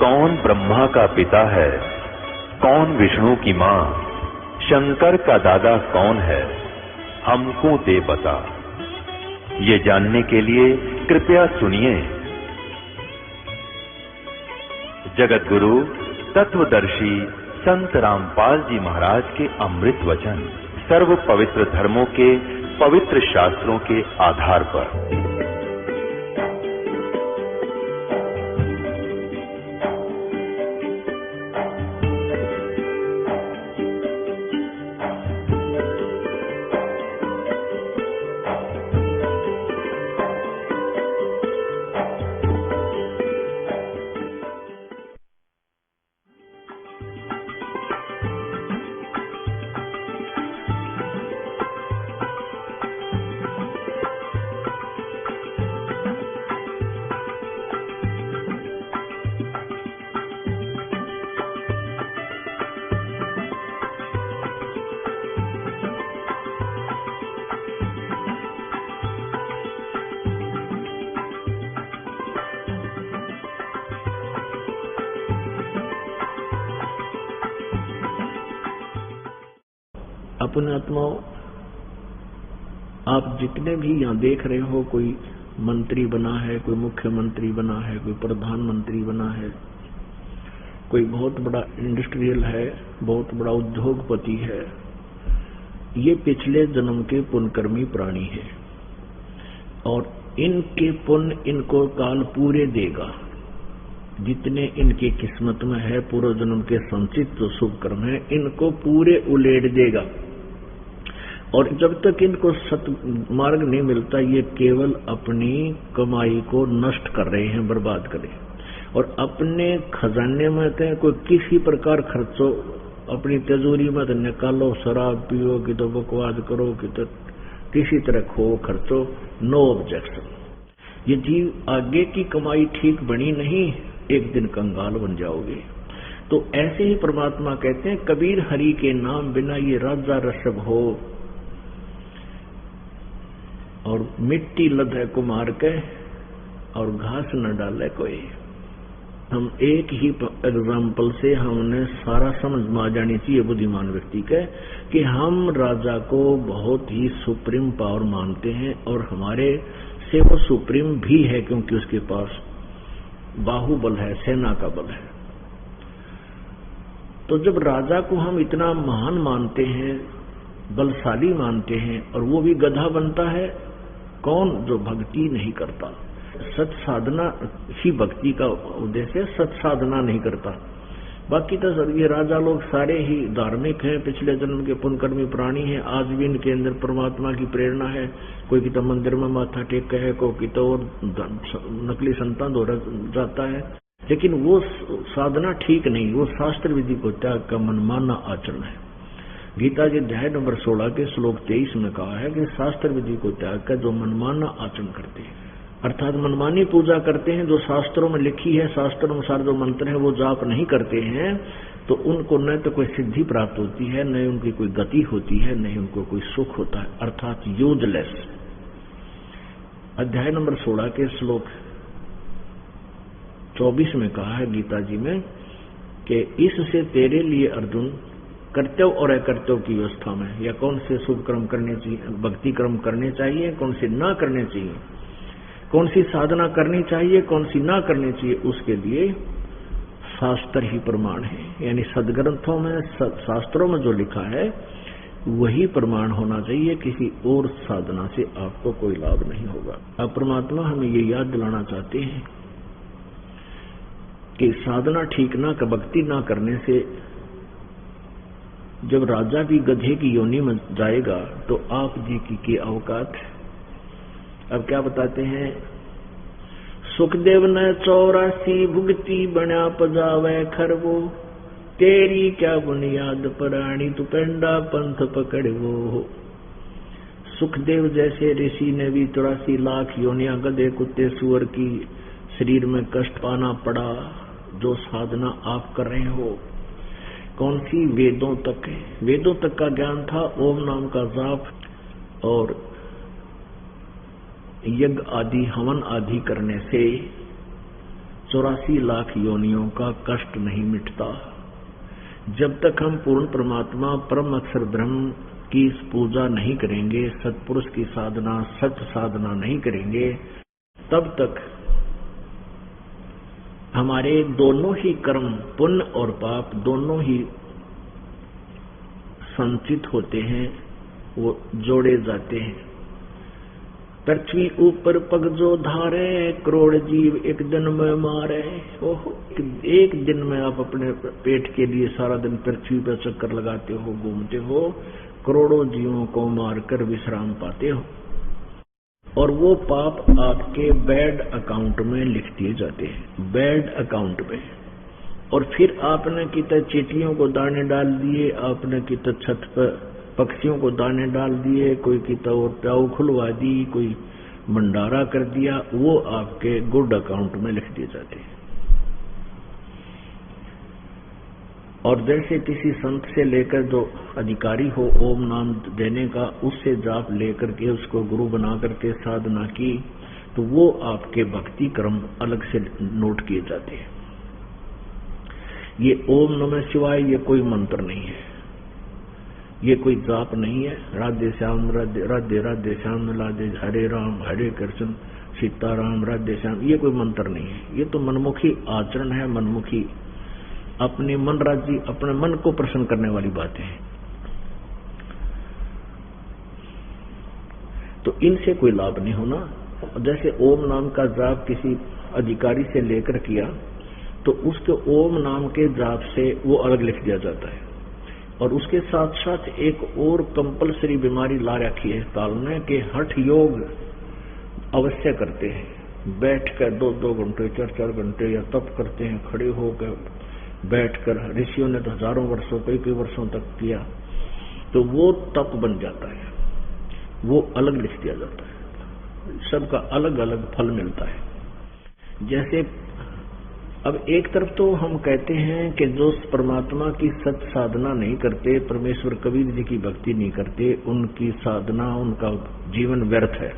कौन ब्रह्मा का पिता है, कौन विष्णु की मां, शंकर का दादा कौन है, हमको दे बता। ये जानने के लिए कृपया सुनिए। जगत गुरु तत्वदर्शी संत रामपाल जी महाराज के अमृत वचन सर्व पवित्र धर्मों के पवित्र शास्त्रों के आधार पर। अपने आत्माओं, आप जितने भी यहाँ देख रहे हो, कोई मंत्री बना है, कोई मुख्यमंत्री बना है, कोई प्रधानमंत्री बना है, कोई बहुत बड़ा इंडस्ट्रियल है, बहुत बड़ा उद्योगपति है, ये पिछले जन्म के पुण्यकर्मी प्राणी है और इनके पुण्य इनको काल पूरे देगा। जितने इनकी किस्मत में है पूर्व जन्म के संचित जो शुभ कर्म है, इनको पूरे उलेट देगा। और जब तक इनको सत मार्ग नहीं मिलता, ये केवल अपनी कमाई को नष्ट कर रहे हैं, बर्बाद कर रहे हैं। और अपने खजाने में तो कोई किसी प्रकार खर्चो, अपनी तिजोरी में तो निकालो, शराब पियो कि तो बकवास करो कि तो किसी तरह खो खर्चो, नो ऑब्जेक्शन। ये जीव आगे की कमाई ठीक बनी नहीं, एक दिन कंगाल बन जाओगे। तो ऐसे ही परमात्मा कहते हैं, कबीर हरि के नाम बिना ये राजा ऋषभ हो और मिट्टी लदे कुमार के और घास न डाले कोई। हम एक ही एग्जाम्पल से हमने सारा समझ में आ जानी चाहिए बुद्धिमान व्यक्ति के कि हम राजा को बहुत ही सुप्रीम पावर मानते हैं और हमारे से वो सुप्रीम भी है, क्योंकि उसके पास बाहुबल है, सेना का बल है। तो जब राजा को हम इतना महान मानते हैं, बलशाली मानते हैं, और वो भी गधा बनता है, कौन? जो भक्ति नहीं करता। सत साधना ही भक्ति का उद्देश्य, सत साधना नहीं करता। बाकी तो सर ये राजा लोग सारे ही धार्मिक हैं, पिछले जन्म के पुण्यकर्मी प्राणी हैं। आज भी इनके अंदर परमात्मा की प्रेरणा है। कोई की तो मंदिर में माथा टेक है, कोई की तो नकली संतान हो जाता है, लेकिन वो साधना ठीक नहीं। वो शास्त्र विधि को त्याग का मनमाना आचरण है। गीता जी अध्याय नंबर 16 के श्लोक 23 में कहा है कि शास्त्र विधि को त्याग कर जो मनमाना आचरण करते हैं, अर्थात मनमानी पूजा करते हैं, जो शास्त्रों में लिखी है, शास्त्र अनुसार जो मंत्र है वो जाप नहीं करते हैं, तो उनको न तो कोई सिद्धि प्राप्त होती है, न उनकी कोई गति होती है, न उनको कोई सुख होता है, अर्थात यूजलेस। अध्याय नंबर 16 के श्लोक 24 में कहा है गीता जी में कि इससे तेरे लिए अर्जुन कर्तव्य और अकर्तव्य की व्यवस्था में, या कौन से शुभ कर्म करने चाहिए, भक्ति कर्म करने चाहिए, कौन से ना करने चाहिए, कौन सी साधना करनी चाहिए, कौन सी ना करनी चाहिए, उसके लिए शास्त्र ही प्रमाण है। यानी सदग्रंथों में, शास्त्रों में जो लिखा है वही प्रमाण होना चाहिए। किसी और साधना से आपको कोई लाभ नहीं होगा। अब परमात्मा हमें ये याद दिलाना चाहते हैं कि साधना ठीक ना, भक्ति ना करने से जब राजा भी गधे की योनि में जाएगा तो आप जी की औकात। अब क्या बताते हैं? सुखदेव ने 84 भुगती बना पजावे खरवो, तेरी क्या बुनियाद पराणी तू पेंडा पंथ पकड़वो। सुखदेव जैसे ऋषि ने भी 84 लाख योनियां गधे कुत्ते सुअर की शरीर में कष्ट पाना पड़ा। जो साधना आप कर रहे हो, कौन सी? वेदों तक है, वेदों तक का ज्ञान था, ओम नाम का जाप और यज्ञ आदि हवन आदि करने से 84 लाख योनियों का कष्ट नहीं मिटता। जब तक हम पूर्ण परमात्मा परम अक्षर ब्रह्म की पूजा नहीं करेंगे, सत्पुरुष की साधना, सच साधना नहीं करेंगे, तब तक हमारे दोनों ही कर्म, पुण्य और पाप दोनों ही संचित होते हैं, वो जोड़े जाते हैं। पृथ्वी ऊपर पग जो धारे, करोड़ जीव एक दिन में मारे। ओहो, एक दिन में आप अपने पेट के लिए सारा दिन पृथ्वी पर चक्कर लगाते हो, घूमते हो, करोड़ों जीवों को मारकर विश्राम पाते हो, और वो पाप आपके बैड अकाउंट में लिख दिए जाते हैं, बैड अकाउंट में। और फिर आपने कितने चींटियों को दाने डाल दिए, आपने कितने छत पर पक्षियों को दाने डाल दिए, कोई कितना और प्याऊ खुलवा दी, कोई भंडारा कर दिया, वो आपके गुड अकाउंट में लिख दिए जाते हैं। और जैसे किसी संत से लेकर जो अधिकारी हो ओम नाम देने का, उससे जाप लेकर के उसको गुरु बना करके साधना की, तो वो आपके भक्ति कर्म अलग से नोट किए जाते हैं। ये ओम नमः शिवाय ये कोई मंत्र नहीं है, ये कोई जाप नहीं है। राधे श्याम राधे राधे राधे श्याम राधे, हरे राम हरे कृष्ण सीताराम राधे श्याम, ये कोई मंत्र नहीं है। ये तो मनमुखी आचरण है, मनमुखी अपनी मन राजी, अपने मन को प्रसन्न करने वाली बातें हैं। तो इनसे कोई लाभ नहीं होना। जैसे ओम नाम का जाप किसी अधिकारी से लेकर किया, तो उसके ओम नाम के जाप से वो अलग लिख दिया जाता है। और उसके साथ साथ एक और कंपलसरी बीमारी ला रखी है काल ने, कि हठ योग अवश्य करते हैं, बैठकर 2-2 घंटे 4-4 घंटे या तप करते हैं, खड़े होकर बैठकर। ऋषियों ने तो हजारों वर्षों, कई वर्षों तक किया, तो वो तप बन जाता है, वो अलग लिख दिया जाता है, सबका अलग अलग फल मिलता है। जैसे अब एक तरफ तो हम कहते हैं कि जो परमात्मा की सच साधना नहीं करते, परमेश्वर कबीर जी की भक्ति नहीं करते, उनकी साधना, उनका जीवन व्यर्थ है।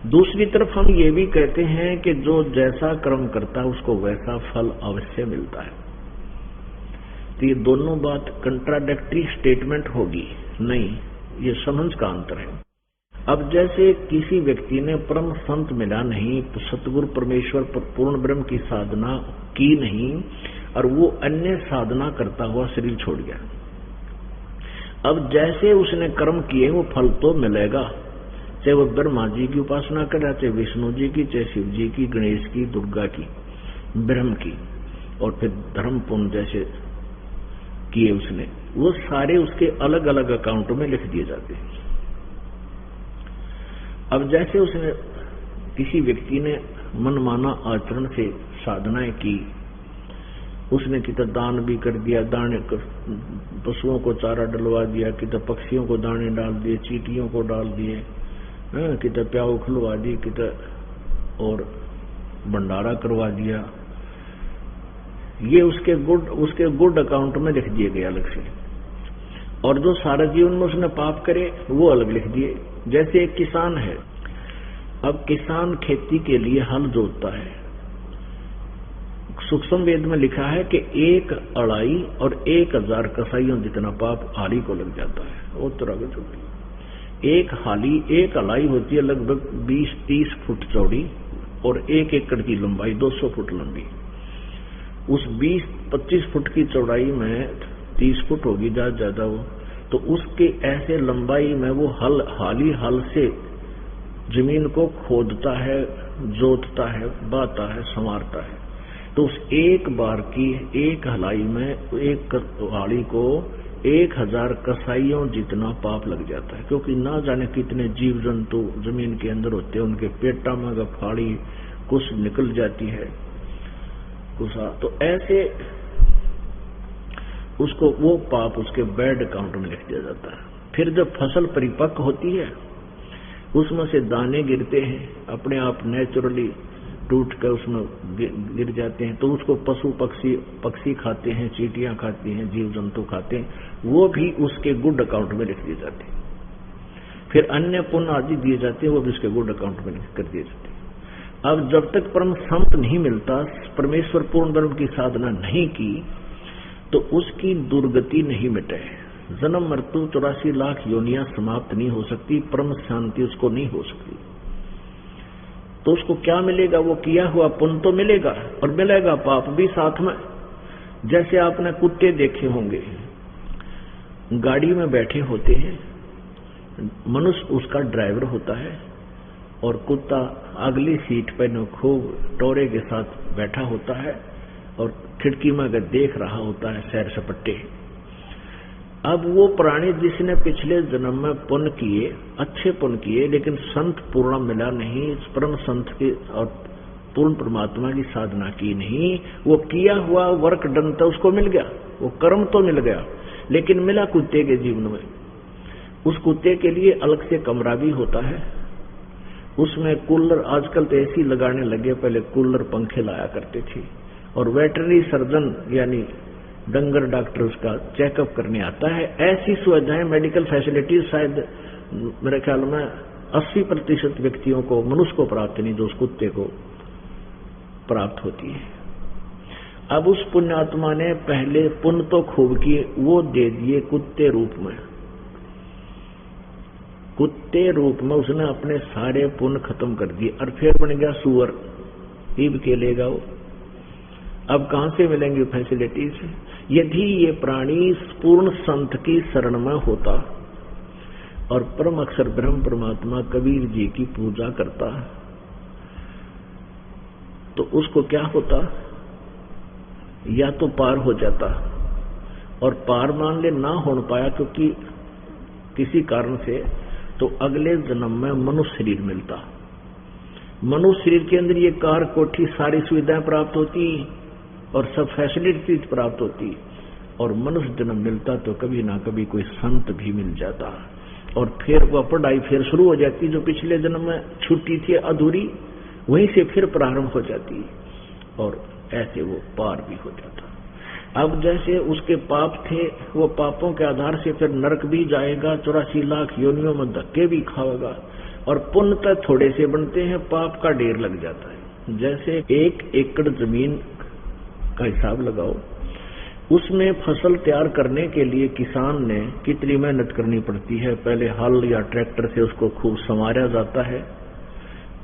दूसरी तरफ हम ये भी कहते हैं कि जो जैसा कर्म करता है उसको वैसा फल अवश्य मिलता है। तो ये दोनों बात कंट्राडिक्टरी स्टेटमेंट होगी नहीं, ये समझ का अंतर है। अब जैसे किसी व्यक्ति ने परम संत मिला नहीं, तो सतगुरु परमेश्वर पूर्ण ब्रह्म की साधना की नहीं, और वो अन्य साधना करता हुआ शरीर छोड़ गया। अब जैसे उसने कर्म किए वो फल तो मिलेगा, चाहे वो ब्रह्मा जी की उपासना करे, चाहे विष्णु जी की, चाहे शिव जी की, गणेश की, दुर्गा की, ब्रह्म की, और फिर धर्म पुण्य जैसे किए उसने, वो सारे उसके अलग अलग अकाउंटों में लिख दिए जाते हैं। अब जैसे उसने किसी व्यक्ति ने मनमाना आचरण से साधनाएं की, उसने कितना दान भी कर दिया, दाने पशुओं को चारा डलवा दिया, कितना पक्षियों को दाने डाल दिए, चींटियों को डाल दिए, कितना प्याऊ खुलवा दी, कितना और भंडारा करवा दिया, ये उसके गुड अकाउंट में लिख दिए गए अलग से। और जो सारा जीवन में उसने पाप करे वो अलग लिख दिए। जैसे एक किसान है, अब किसान खेती के लिए हल जोतता है, सूक्ष्म वेद में लिखा है कि 1 अड़ाई और 1000 कसाईयों जितना पाप हाली को लग जाता है। वो तरह की एक अड़ाई होती है लगभग 20-30 फुट चौड़ी और 1 एकड़ की लंबाई 200 फुट लंबी। उस 20-25 फुट की चौड़ाई में 30 फुट होगी ज्यादा वो, तो उसके ऐसे लंबाई में वो हल से जमीन को खोदता है, जोतता है, बाता है, संवारता है। तो उस एक बार की एक हलाई में एक हाड़ी को 1000 कसाईयों जितना पाप लग जाता है, क्योंकि ना जाने कितने जीव जंतु जमीन के अंदर होते हैं, उनके पेटा में अगर फाड़ी कुछ निकल जाती है कुसा, तो ऐसे उसको वो पाप उसके बैड अकाउंट में लिख दिया जाता है। फिर जब फसल परिपक्व होती है, उसमें से दाने गिरते हैं, अपने आप नेचुरली टूट कर उसमें गिर जाते हैं, तो उसको पशु पक्षी खाते हैं, चींटियां खाती हैं, जीव जंतु खाते हैं, वो भी उसके गुड अकाउंट में लिख दिए जाते हैं। फिर अन्य पुण्य आदि दिए जाते हैं, वो भी उसके गुड अकाउंट में कर दिए जाते हैं। अब जब तक परम संत नहीं मिलता, परमेश्वर पूर्ण ब्रह्म की साधना नहीं की, तो उसकी दुर्गति नहीं मिटे। जन्म मृत्यु 84 लाख योनियां समाप्त नहीं हो सकती, परम शांति उसको नहीं हो सकती। तो उसको क्या मिलेगा? वो किया हुआ पुण्य तो मिलेगा और मिलेगा पाप भी साथ में। जैसे आपने कुत्ते देखे होंगे, गाड़ी में बैठे होते हैं, मनुष्य उसका ड्राइवर होता है और कुत्ता अगली सीट पर खूब टोरे के साथ बैठा होता है और खिड़की में अगर देख रहा होता है सैर सपट्टे। अब वो प्राणी जिसने पिछले जन्म में पुण्य किए, अच्छे पुण्य किए, लेकिन संत पूर्ण मिला नहीं, परम संत के और पूर्ण परमात्मा की साधना की नहीं, वो किया हुआ वर्क डन तो उसको मिल गया, वो कर्म तो मिल गया, लेकिन मिला कुत्ते के जीवन में। उस कुत्ते के लिए अलग से कमरा भी होता है, उसमें कूलर, आजकल तो एसी लगाने लगे, पहले कूलर पंखे लाया करते थे, और वेटरनरी सर्जन यानी डंगर डॉक्टर उसका चेकअप करने आता है। ऐसी सुविधाएं, मेडिकल फैसिलिटीज शायद मेरे ख्याल में 80% व्यक्तियों को, मनुष्य को प्राप्त नहीं, जो उस कुत्ते को प्राप्त होती है। अब उस पुण्यात्मा ने पहले पुण्य तो खूब किए, वो दे दिए कुत्ते रूप में। कुत्ते रूप में उसने अपने सारे पुण्य खत्म कर दिए और फिर बन गया सुअर। ईब के लेगा वो। अब कहां से मिलेंगे फैसिलिटीज? यदि ये प्राणी पूर्ण संत की शरण में होता और परम अक्षर ब्रह्म परमात्मा कबीर जी की पूजा करता, तो उसको क्या होता? या तो पार हो जाता, और पार मान ले ना हो पाया क्योंकि किसी कारण से, तो अगले जन्म में मनुष्य शरीर मिलता। मनुष्य शरीर के अंदर ये कार, कोठी, सारी सुविधाएं प्राप्त होती और सब फैसिलिटीज प्राप्त होती, और मनुष्य जन्म मिलता तो कभी ना कभी कोई संत भी मिल जाता, और फिर वह पढ़ाई फिर शुरू हो जाती, जो पिछले जन्म में छुट्टी थी अधूरी, वहीं से फिर प्रारंभ हो जाती, और ऐसे वो पार भी हो जाता। अब जैसे उसके पाप थे, वो पापों के आधार से फिर नरक भी जाएगा, 84 लाख योनियों में धक्के भी खाएगा, और पुण्य तो थोड़े से बनते हैं, पाप का ढेर लग जाता है। जैसे 1 एकड़ जमीन का हिसाब लगाओ, उसमें फसल तैयार करने के लिए किसान ने कितनी मेहनत करनी पड़ती है। पहले हल या ट्रैक्टर से उसको खूब संवारा जाता है,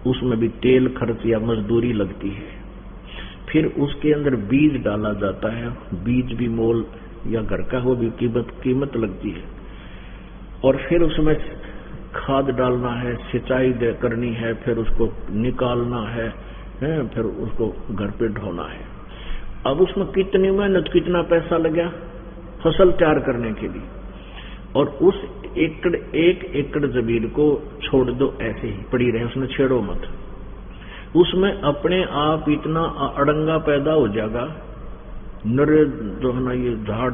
उसमें भी तेल खर्च या मजदूरी लगती है। फिर उसके अंदर बीज डाला जाता है, बीज भी मोल या घर का हो भी कीमत लगती है, और फिर उसमें खाद डालना है, सिंचाई करनी है, फिर उसको निकालना है, फिर उसको घर पे ढोना है। अब उसमें कितनी मेहनत, कितना पैसा लगा फसल तैयार करने के लिए, और उस 1 एकड़ जमीन को छोड़ दो ऐसे ही पड़ी रहे, उसमें छेड़ो मत। उसमें अपने आप इतना अड़ंगा पैदा हो जाएगा, नरे जो है ना ये झाड़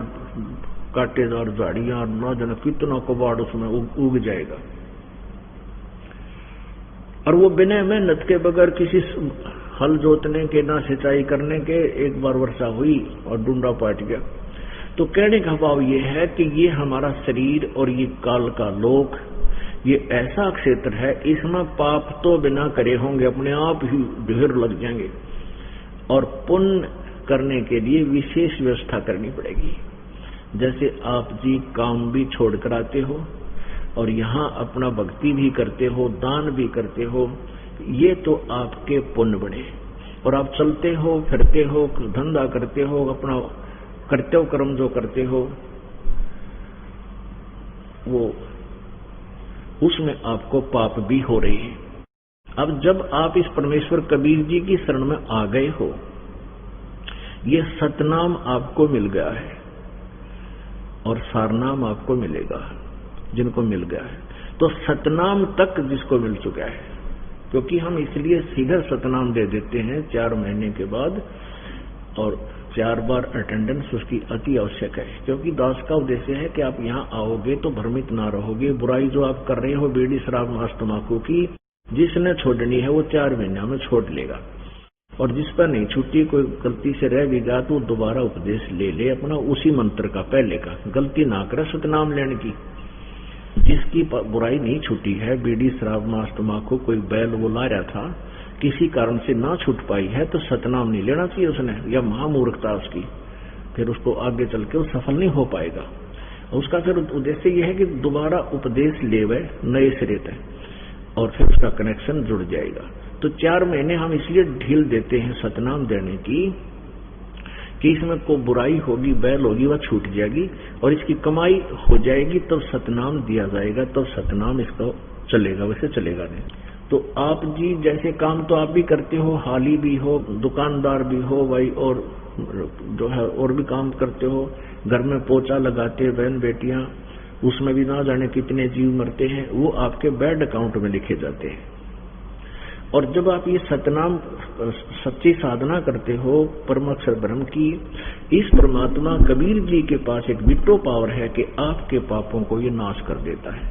कांटेदार झाड़ियां, ना जाने कितना कबाड़ उसमें उग जाएगा, और वो बिना मेहनत के, बगैर किसी हल जोतने के, ना सिंचाई करने के, एक बार वर्षा हुई और डूंडा पाट गया। तो कहने का भाव ये है कि ये हमारा शरीर और ये काल का लोक, ये ऐसा क्षेत्र है, इसमें पाप तो बिना करे होंगे, अपने आप ही ढेर लग जाएंगे, और पुण्य करने के लिए विशेष व्यवस्था करनी पड़ेगी। जैसे आप जी काम भी छोड़कर आते हो और यहाँ अपना भक्ति भी करते हो, दान भी करते हो, ये तो आपके पुण्य बने, और आप चलते हो, फिरते हो, धंधा करते हो, अपना कर्तव्य कर्म जो करते हो, वो उसमें आपको पाप भी हो रही है। अब जब आप इस परमेश्वर कबीर जी की शरण में आ गए हो, ये सतनाम आपको मिल गया है और सारनाम आपको मिलेगा जिनको मिल गया है। तो सतनाम तक जिसको मिल चुका है, क्योंकि हम इसलिए सीधा सतनाम दे देते हैं 4 महीने के बाद, और 4 बार अटेंडेंस उसकी अति आवश्यक है, क्योंकि दास का उद्देश्य है कि आप यहाँ आओगे तो भ्रमित ना रहोगे। बुराई जो आप कर रहे हो, बीड़ी शराब मांस तंबाकू की, जिसने छोड़नी है वो 4 महीने में छोड़ लेगा, और जिस पर नहीं छूटी, कोई गलती से रह भी गया तो दोबारा उपदेश ले ले अपना, उसी मंत्र का पहले का, गलती ना करे सतनाम लेने की। जिसकी बुराई नहीं छूटी है, बीड़ी शराब मांस तंबाकू, कोई बैल वो ला रहा था किसी कारण से ना छूट पाई है तो सतनाम नहीं लेना चाहिए उसने, या महामूर्खता उसकी, फिर उसको आगे चल के वो सफल नहीं हो पाएगा। उसका फिर उद्देश्य यह है कि दोबारा उपदेश लेवे नए सिरे से, और फिर उसका कनेक्शन जुड़ जाएगा। तो 4 महीने हम इसलिए ढील देते हैं सतनाम देने की कि इसमें को बुराई होगी, बैल होगी, वह छूट जाएगी और इसकी कमाई हो जाएगी, तब सतनाम दिया जाएगा, तब सतनाम इसको चलेगा, वैसे चलेगा नहीं। तो आप जी जैसे काम तो आप भी करते हो, हाली भी हो, दुकानदार भी हो भाई, और जो है और भी काम करते हो, घर में पोछा लगाते बहन बेटियां, उसमें भी ना जाने कितने जीव मरते हैं, वो आपके बैड अकाउंट में लिखे जाते हैं। और जब आप ये सतनाम सच्ची साधना करते हो परमाक्षर ब्रह्म की, इस परमात्मा कबीर जी के पास एक विट्रो पावर है कि आपके पापों को ये नाश कर देता है,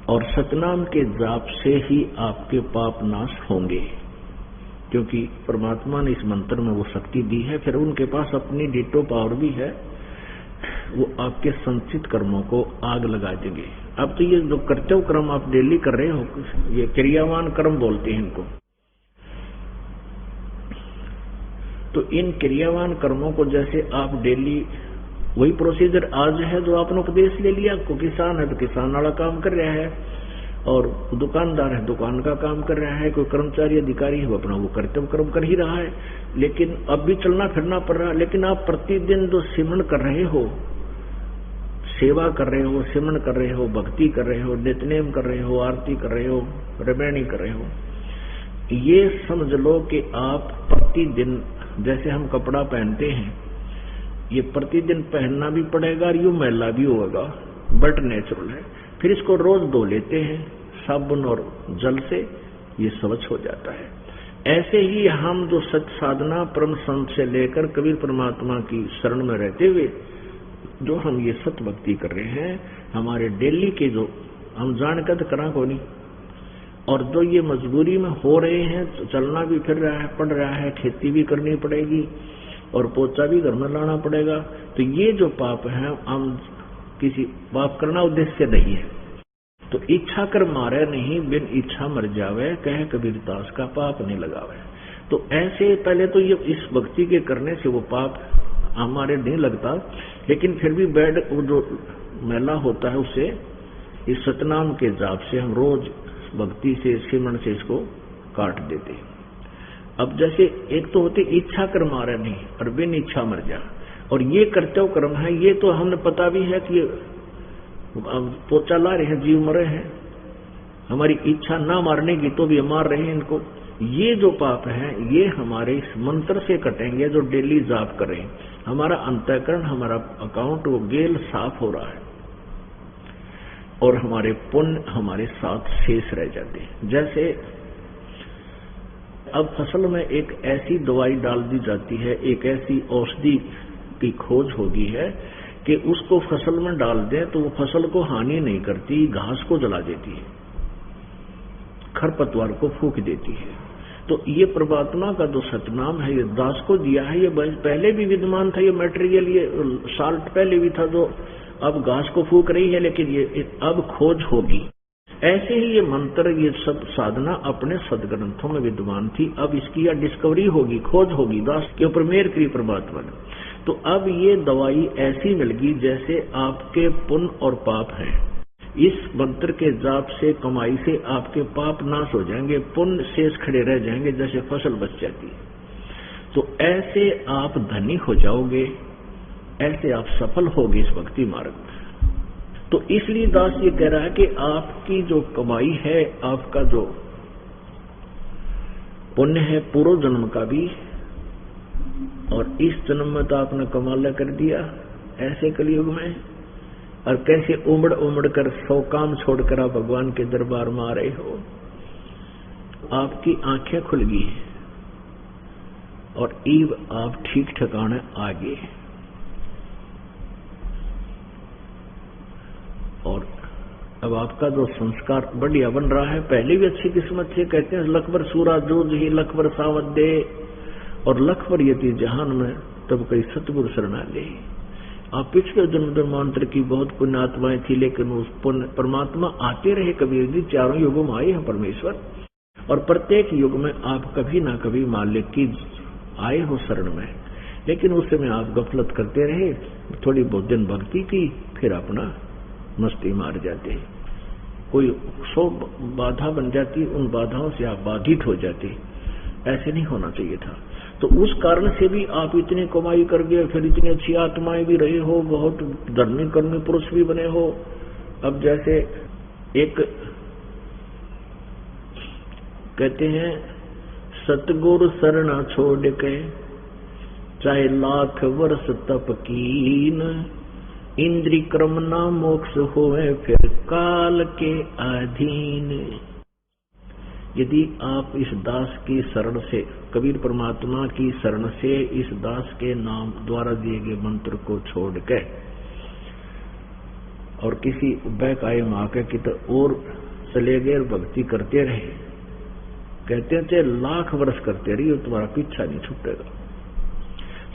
और सतनाम के जाप से ही आपके पाप नाश होंगे, क्योंकि परमात्मा ने इस मंत्र में वो शक्ति दी है। फिर उनके पास अपनी डिटो पावर भी है, वो आपके संचित कर्मों को आग लगा देंगे। अब तो ये जो कर्तव्य कर्म आप डेली कर रहे हो, ये क्रियावान कर्म बोलते हैं इनको, तो इन क्रियावान कर्मों को जैसे आप डेली, वही प्रोसीजर आज है जो आपने उपदेश ले लिया। को किसान है तो किसान वाला काम कर रहा है, और दुकानदार है दुकान का काम कर रहा है, कोई कर्मचारी अधिकारी है वो अपना वो कर्तव्य कर्म कर ही रहा है, लेकिन अब भी चलना फिरना पड़ रहा है। लेकिन आप प्रतिदिन जो सिमरन कर रहे हो, सेवा कर रहे हो, सिमरन कर रहे हो, भक्ति कर रहे हो, नित्यनेम कर रहे हो, आरती कर रहे हो, रामायणी कर रहे हो, ये समझ लो कि आप प्रतिदिन, जैसे हम कपड़ा पहनते हैं, ये प्रतिदिन पहनना भी पड़ेगा और यूं मैला भी होगा, बट नेचुरल है। फिर इसको रोज धो लेते हैं साबुन और जल से, ये स्वच्छ हो जाता है। ऐसे ही हम जो सच साधना परम संत से लेकर कबीर परमात्मा की शरण में रहते हुए जो हम ये सत भक्ति कर रहे हैं, हमारे डेली के जो हम जानकर करा को नहीं, और जो ये मजबूरी में हो रहे हैं, तो चलना भी फिर रहा है, पड़ रहा है, खेती भी करनी पड़ेगी और पोचा भी घर में लाना पड़ेगा, तो ये जो पाप है, हम किसी पाप करना उद्देश्य नहीं है। तो इच्छा कर मारे नहीं, बिन इच्छा मर जावे, कहे कबीरदास का पाप नहीं लगावे। तो ऐसे पहले तो ये इस भक्ति के करने से वो पाप हमारे नहीं लगता, लेकिन फिर भी बैड वो जो मैला होता है उसे इस सतनाम के जाप से हम रोज भक्ति से सिमरन से इसको काट देते हैं। अब जैसे एक तो होती इच्छा कर मारे नहीं और बिन इच्छा मर जा, और ये कर्तव्य कर्म है, ये तो हमने पता भी है कि पोचा ला रहे हैं, जीव मरे हैं, हमारी इच्छा ना मारने की तो भी मार रहे हैं इनको। ये जो पाप है ये हमारे इस मंत्र से कटेंगे जो डेली जाप कर रहे हैं। हमारा अंतःकरण, हमारा अकाउंट वो गेल साफ हो रहा है, और हमारे पुण्य हमारे साथ शेष रह जाते हैं। जैसे अब फसल में एक ऐसी दवाई डाल दी जाती है, एक ऐसी औषधि की खोज होगी है कि उसको फसल में डाल दें तो वो फसल को हानि नहीं करती, घास को जला देती है, खरपतवार को फूंक देती है। तो ये परमात्मा का जो सतनाम है, ये दास को दिया है, ये पहले भी विद्यमान था, ये मटेरियल, ये साल्ट पहले भी था जो अब घास को फूंक रही है, लेकिन ये अब खोज होगी। ऐसे ही ये मंत्र, ये सब साधना अपने सदग्रंथों में विद्यमान थी, अब इसकी या डिस्कवरी होगी, खोज होगी, दास के ऊपर मेहर करी परमात्मा ने। तो अब ये दवाई ऐसी मिलगी जैसे आपके पुण्य और पाप हैं। इस मंत्र के जाप से, कमाई से आपके पाप नाश हो जाएंगे, पुण्य शेष खड़े रह जाएंगे, जैसे फसल बच जाती है। तो ऐसे आप धनी हो जाओगे, ऐसे आप सफल होगे इस भक्ति मार्ग में। तो इसलिए दास ये कह रहा है कि आपकी जो कमाई है, आपका जो पुण्य है, पूर्व जन्म का भी, और इस जन्म में तो आपने कमाल कर दिया ऐसे कलयुग में, और कैसे उमड़ उमड़ कर 100 काम छोड़कर आप भगवान के दरबार में आ रहे हो। आपकी आंखें खुल गई और ईव आप ठीक ठिकाने आ गए। और अब आपका जो संस्कार बढ़िया बन रहा है, पहले भी अच्छी किस्मत थी। कहते हैं लखबर सूरा जूझ ही लखबर सावत दे, और लखबर यति जहान में तब कई सतगुरु शरणा ले। आप पिछले जन्म जन्मांतर की बहुत पुण्यात्माएं थी, लेकिन उस पुण्य परमात्मा आते रहे। कबीर जी चारों युगों में आए हैं परमेश्वर, और प्रत्येक युग में आप कभी ना कभी मालिक की आए हो शरण में, लेकिन उस समय आप गफलत करते रहे, थोड़ी बहुत दिन भक्ति की, फिर अपना मस्ती मार जाते, कोई 100 बाधा बन जाती, उन बाधाओं से आप बाधित हो जाते। ऐसे नहीं होना चाहिए था। तो उस कारण से भी आप इतनी कमाई कर गए, फिर इतनी अच्छी आत्माएं भी रहे हो, बहुत धर्मी कर्मी पुरुष भी बने हो। अब जैसे एक कहते हैं, सतगुरु शरण छोड़ के चाहे लाख वर्ष तप कीन, इंद्री क्रम ना मोक्ष होवे फिर काल के अधीन। यदि आप इस दास की शरण से, कबीर परमात्मा की शरण से, इस दास के नाम द्वारा दिए गए मंत्र को छोड़ के और किसी बहकाए माके की तो और चले गए और भक्ति करते रहे, कहते हैं चाहे लाख वर्ष करते रहिए, तुम्हारा पीछा नहीं छूटेगा।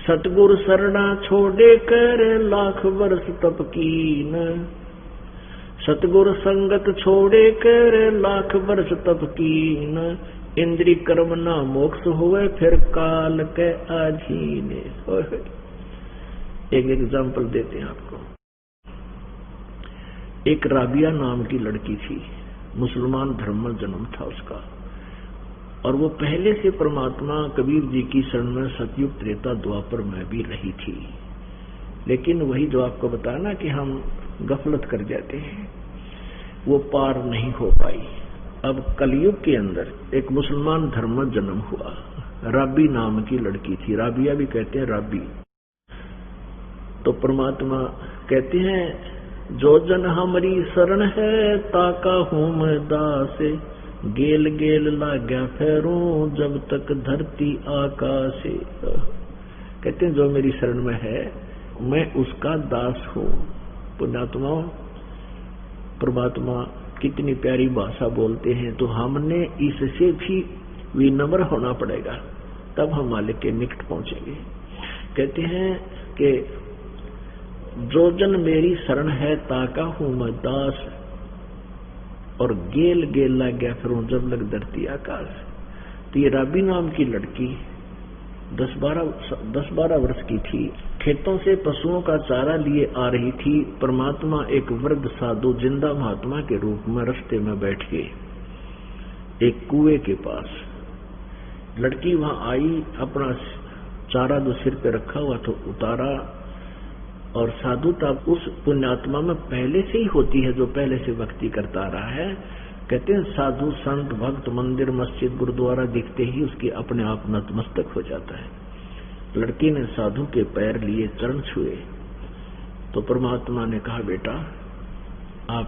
सतगुरु शरणा छोड़े कर लाख वर्ष तप कीन, सतगुरु संगत छोड़े कर लाख वर्ष तप कीन, इंद्री कर्म ना मोक्ष हुए फिर काल के अधीन। एक एग्जाम्पल देते हैं आपको। एक राबिया नाम की लड़की थी, मुसलमान धर्म में जन्म था उसका, और वो पहले से परमात्मा कबीर जी की शरण में सतयुग त्रेता द्वापर में भी रही थी, लेकिन वही जो आपको बताया ना कि हम गफलत कर जाते हैं, वो पार नहीं हो पाई। अब कलयुग के अंदर एक मुसलमान धर्म में जन्म हुआ, राबी नाम की लड़की थी, राबिया भी कहते हैं राबी। तो परमात्मा कहते हैं, जो जन हमारी शरण है ताका हूं मैं दासे, गेल गेल लाग्या फेरूं जब तक धरती आकाशे। कहते हैं जो मेरी शरण में है मैं उसका दास हूं। पुण्यात्मा, परमात्मा कितनी प्यारी भाषा बोलते हैं, तो हमने इससे भी विनम्र होना पड़ेगा, तब हम मालिक के निकट पहुंचेंगे। कहते हैं कि जो जन मेरी शरण है ताका हूं मैं दास, और गेल गेल लग गया फिर जब लग धरती आकाश। तो ये राबी नाम की लड़की 10-12 वर्ष की थी, खेतों से पशुओं का चारा लिए आ रही थी। परमात्मा एक वृद्ध साधु जिंदा महात्मा के रूप में रास्ते में बैठ गए एक कुएं के पास। लड़की वहां आई, अपना चारा जो सिर पे रखा हुआ तो उतारा, और साधुता उस पुण्यात्मा में पहले से ही होती है जो पहले से भक्ति करता रहा है। कहते हैं साधु संत भक्त मंदिर मस्जिद गुरुद्वारा दिखते ही उसकी अपने आप नतमस्तक हो जाता है। लड़की ने साधु के पैर लिए, चरण छुए, तो परमात्मा ने कहा, बेटा आप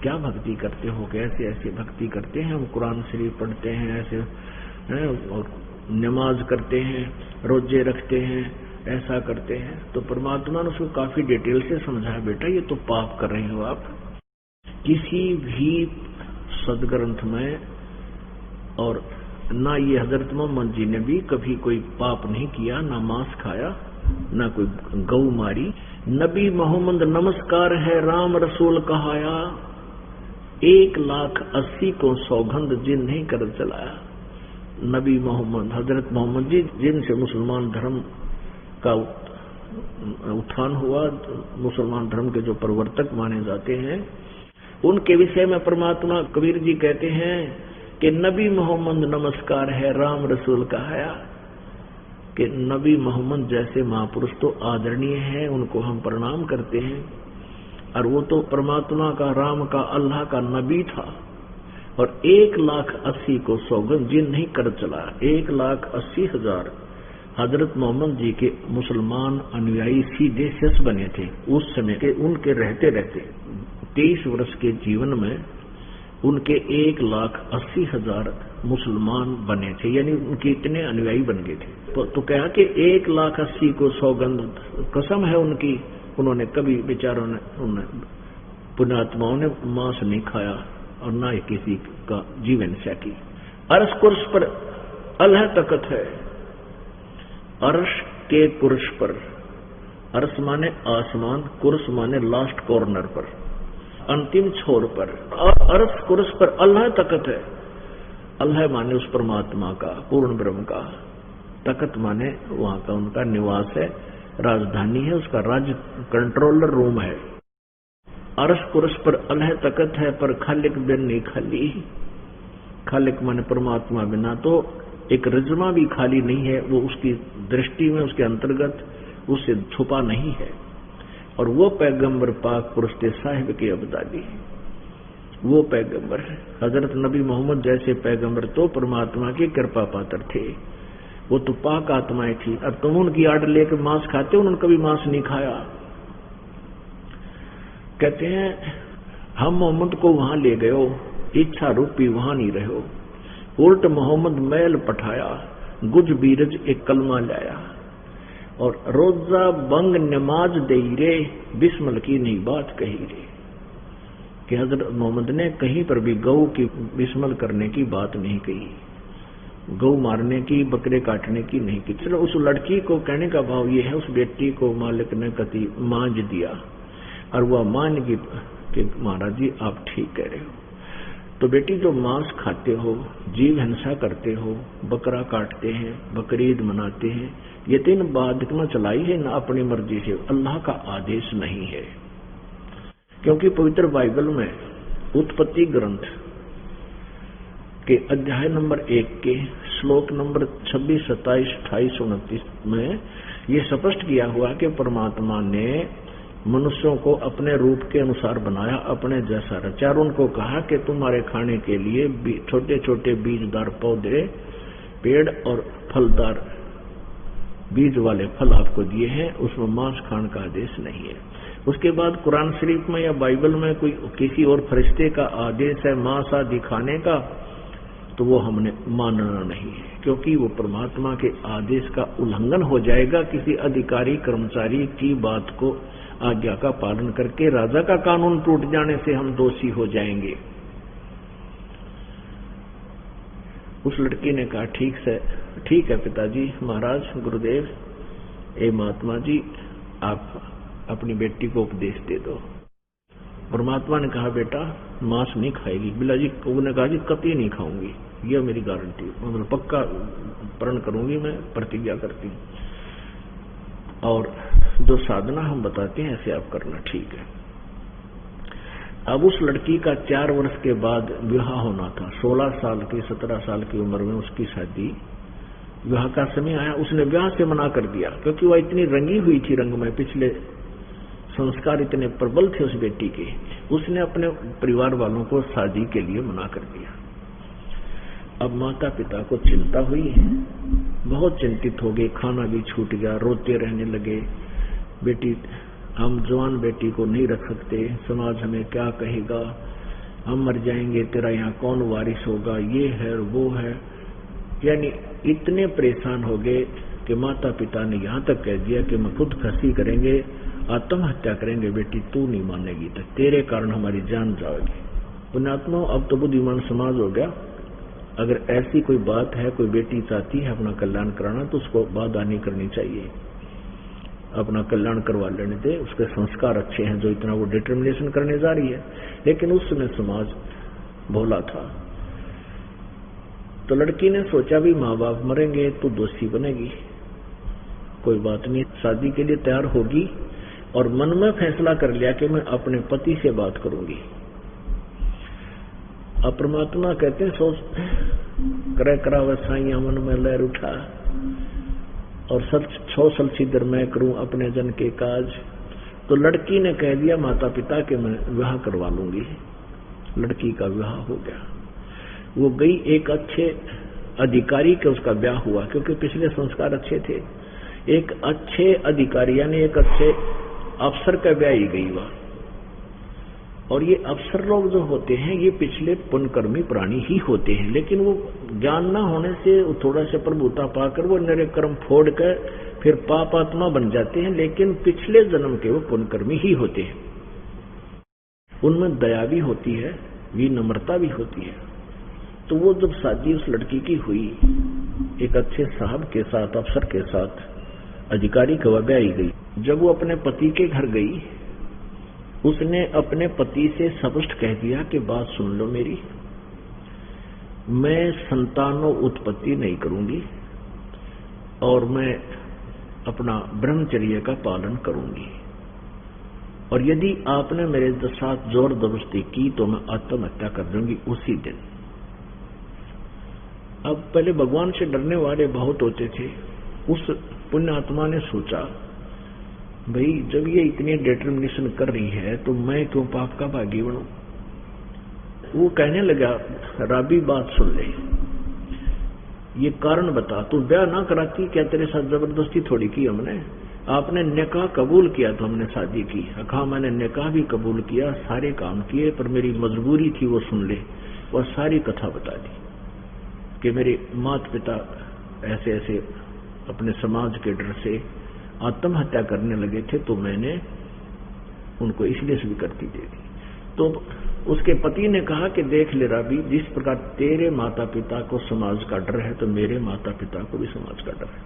क्या भक्ति करते हो? कैसे ऐसे भक्ति करते हैं? हम कुरान शरीफ पढ़ते हैं ऐसे हैं, और नमाज करते हैं, रोजे रखते हैं, ऐसा करते हैं। तो परमात्मा ने उसको काफी डिटेल से समझाया, बेटा ये तो पाप कर रहे हो आप। किसी भी सदग्रंथ में, और ना ये हजरत मोहम्मद जी ने भी कभी कोई पाप नहीं किया, ना मांस खाया, ना कोई गौ मारी। नबी मोहम्मद नमस्कार है राम रसूल कहाया, 1,80,000 को सौगंध जिन नहीं कर चलाया। नबी मोहम्मद हजरत मोहम्मद जी जिनसे मुसलमान धर्म का उत्थान हुआ, मुसलमान धर्म के जो प्रवर्तक माने जाते हैं, उनके विषय में परमात्मा कबीर जी कहते हैं कि नबी मोहम्मद नमस्कार है राम रसूल कहाया, कि नबी मोहम्मद जैसे महापुरुष तो आदरणीय है, उनको हम प्रणाम करते हैं। और वो तो परमात्मा का, राम का, अल्लाह का नबी था, और 1,80,000 को सौगंध जिन नहीं कर चला। 1,80,000 हजरत मोहम्मद जी के मुसलमान अनुयायी सीधे शिष्य बने थे उस समय के। उनके रहते रहते 23 वर्ष के जीवन में उनके 1,80,000 मुसलमान बने थे, यानी उनके इतने अनुयायी बन गए थे। तो कहा कि 1,80,000 को सौगंध कसम है उनकी, उन्होंने कभी बेचारों ने पुण्यात्माओं ने मांस नहीं खाया और ना ही किसी का जीवन हिंसा की। अर्श कुर्श पर अल्लाह तकत है, अर्श के कुर्श पर, अर्श माने आसमान, कुर्श माने लास्ट कॉर्नर पर, अंतिम छोर पर, और अर्श कुर्श पर अल्लाह तकत है। अल्लाह माने उस परमात्मा का, पूर्ण ब्रह्म का, तकत माने वहां का उनका निवास है, राजधानी है, उसका राज्य कंट्रोलर रूम है। अरश कुरश पर अल्लाह तकत है, पर खालिक बिन नहीं खाली। खालिक माने परमात्मा बिना तो एक रिजमा भी खाली नहीं है, वो उसकी दृष्टि में, उसके अंतर्गत उससे छुपा नहीं है। और वो पैगंबर पाक पुरुष साहिब के अब्दाली, वो पैगंबर है। हजरत नबी मोहम्मद जैसे पैगंबर तो परमात्मा की कृपा पात्र थे, वो तो पाक आत्माएं थी। अब तुम उनकी आड़ लेकर मांस खाते हो, उन्होंने कभी मांस नहीं खाया। कहते हैं हम मोहम्मद को वहां ले गए हो, इच्छा रूपी वहां नहीं रहे हो। उल्ट मोहम्मद मैल पठाया, गुज बीरज एक कलमा लाया, और रोजा बंग नमाज दे रे, बिस्मिल की नहीं बात कही रे। कि हजरत मोहम्मद ने कहीं पर भी गौ की बिस्मिल करने की बात नहीं कही, गौ मारने की, बकरे काटने की नहीं की। चलो उस लड़की को कहने का भाव ये है, उस बेटी को मालिक ने कति मांझ दिया, और वह मान की कि महाराज जी आप ठीक कह रहे हो। तो बेटी जो मांस खाते हो, जीव हिंसा करते हो, बकरा काटते हैं, बकरीद मनाते हैं, ये 3 बात न चलाई है ना अपनी मर्जी से, अल्लाह का आदेश नहीं है। क्योंकि पवित्र बाइबल में उत्पत्ति ग्रंथ के अध्याय नंबर 1 के श्लोक नंबर 26, 27, 28, 29 में ये स्पष्ट किया हुआ कि परमात्मा ने मनुष्यों को अपने रूप के अनुसार बनाया, अपने जैसा रचा, और उनको कहा कि तुम्हारे खाने के लिए छोटे छोटे बीजदार पौधे, पेड़ और फलदार बीज वाले फल आपको दिए हैं, उसमें मांस खाने का आदेश नहीं है। उसके बाद कुरान शरीफ में या बाइबल में कोई किसी और फरिश्ते का आदेश है मांस आदि खाने का, तो वो हमने मानना नहीं है, क्योंकि वो परमात्मा के आदेश का उल्लंघन हो जाएगा। किसी अधिकारी कर्मचारी की बात को, आज्ञा का पालन करके राजा का कानून टूट जाने से हम दोषी हो जाएंगे। उस लड़की ने कहा ठीक है पिताजी, महाराज, गुरुदेव, ए महात्मा जी, आप अपनी बेटी को उपदेश दे दो। परमात्मा ने कहा बेटा मांस नहीं खाएगी। बिला जी ने कहा जी कतई नहीं खाऊंगी, यह मेरी गारंटी, मतलब पक्का प्रण करूंगी, मैं प्रतिज्ञा करती हूँ, और जो साधना हम बताते हैं ऐसे आप करना, ठीक है। अब उस लड़की का 4 वर्ष के बाद विवाह होना था। 16 साल की, 17 साल की उम्र में उसकी शादी, विवाह का समय आया, उसने विवाह से मना कर दिया, क्योंकि वह इतनी रंगी हुई थी, रंग में पिछले संस्कार इतने प्रबल थे उस बेटी के। उसने अपने परिवार वालों को शादी के लिए मना कर दिया। अब माता पिता को चिंता हुई, बहुत चिंतित हो गए, खाना भी छूट गया, रोते रहने लगे। बेटी, हम जवान बेटी को नहीं रख सकते, समाज हमें क्या कहेगा, हम मर जाएंगे, तेरा यहाँ कौन वारिस होगा, ये है वो है। यानी इतने परेशान हो गए कि माता पिता ने यहाँ तक कह दिया कि हम खुद खसी करेंगे, आत्महत्या करेंगे, बेटी तू नहीं मानेगी तो तेरे कारण हमारी जान जाएगी। पुण्यात्मा, अब तो बुद्धिमान समाज हो गया। अगर ऐसी कोई बात है, कोई बेटी चाहती है अपना कल्याण कराना, तो उसको बाधा नहीं करनी चाहिए, अपना कल्याण करवा लेने दे। उसके संस्कार अच्छे हैं जो इतना वो डिटर्मिनेशन करने जा रही है। लेकिन उस समय समाज भोला था, तो लड़की ने सोचा भी माँ बाप मरेंगे तो दोषी बनेगी, कोई बात नहीं, शादी के लिए तैयार होगी, और मन में फैसला कर लिया कि मैं अपने पति से बात करूंगी। अब परमात्मा कहते हैं सोच करे करावे साइया मन में लहर उठा, और छो सलछीदर मैं करूं अपने जन के काज। तो लड़की ने कह दिया माता पिता के मैं विवाह करवा लूंगी। लड़की का विवाह हो गया। वो गई एक अच्छे अधिकारी के, उसका ब्याह हुआ, क्योंकि पिछले संस्कार अच्छे थे। एक अच्छे अधिकारी यानी एक अच्छे अफसर का ब्याह ही गई वह। और ये अफसर लोग जो होते हैं ये पिछले पुण्यकर्मी प्राणी ही होते हैं, लेकिन वो ज्ञान न होने से थोड़ा सा प्रभुता पाकर वो नरे कर्म फोड़ कर फिर पापात्मा बन जाते हैं, लेकिन पिछले जन्म के वो पुण्यकर्मी ही होते हैं। उनमें दया भी होती है, विनम्रता भी होती है। तो वो जब शादी उस लड़की की हुई एक अच्छे साहब के साथ, अफसर के साथ, अधिकारी के वह ब्याही गई। जब वो अपने पति के घर गई, उसने अपने पति से स्पष्ट कह दिया कि बात सुन लो मेरी, मैं संतानों उत्पत्ति नहीं करूंगी और मैं अपना ब्रह्मचर्य का पालन करूंगी, और यदि आपने मेरे साथ जोर जबरदस्ती की तो मैं आत्महत्या कर दूंगी उसी दिन। अब पहले भगवान से डरने वाले बहुत होते थे। उस पुण्यात्मा ने सोचा, भाई जब ये इतनी डिटर्मिनेशन कर रही है तो मैं क्यों पाप का भागी बनूं। वो कहने लगा, राबी बात सुन ले, ये कारण बता, तू ब्याह ना कराती क्या, तेरे साथ जबरदस्ती थोड़ी की हमने, आपने निकाह कबूल किया तो हमने शादी की। कहा मैंने निकाह भी कबूल किया, सारे काम किए, पर मेरी मजबूरी थी, वो सुन ले। और सारी कथा बता दी कि मेरे माता पिता ऐसे ऐसे अपने समाज के डर से आत्महत्या करने लगे थे, तो मैंने उनको इसलिए स्वीकृति दे दी। तो उसके पति ने कहा कि देख ले राबी, जिस प्रकार तेरे माता पिता को समाज का डर है तो मेरे माता पिता को भी समाज का डर है,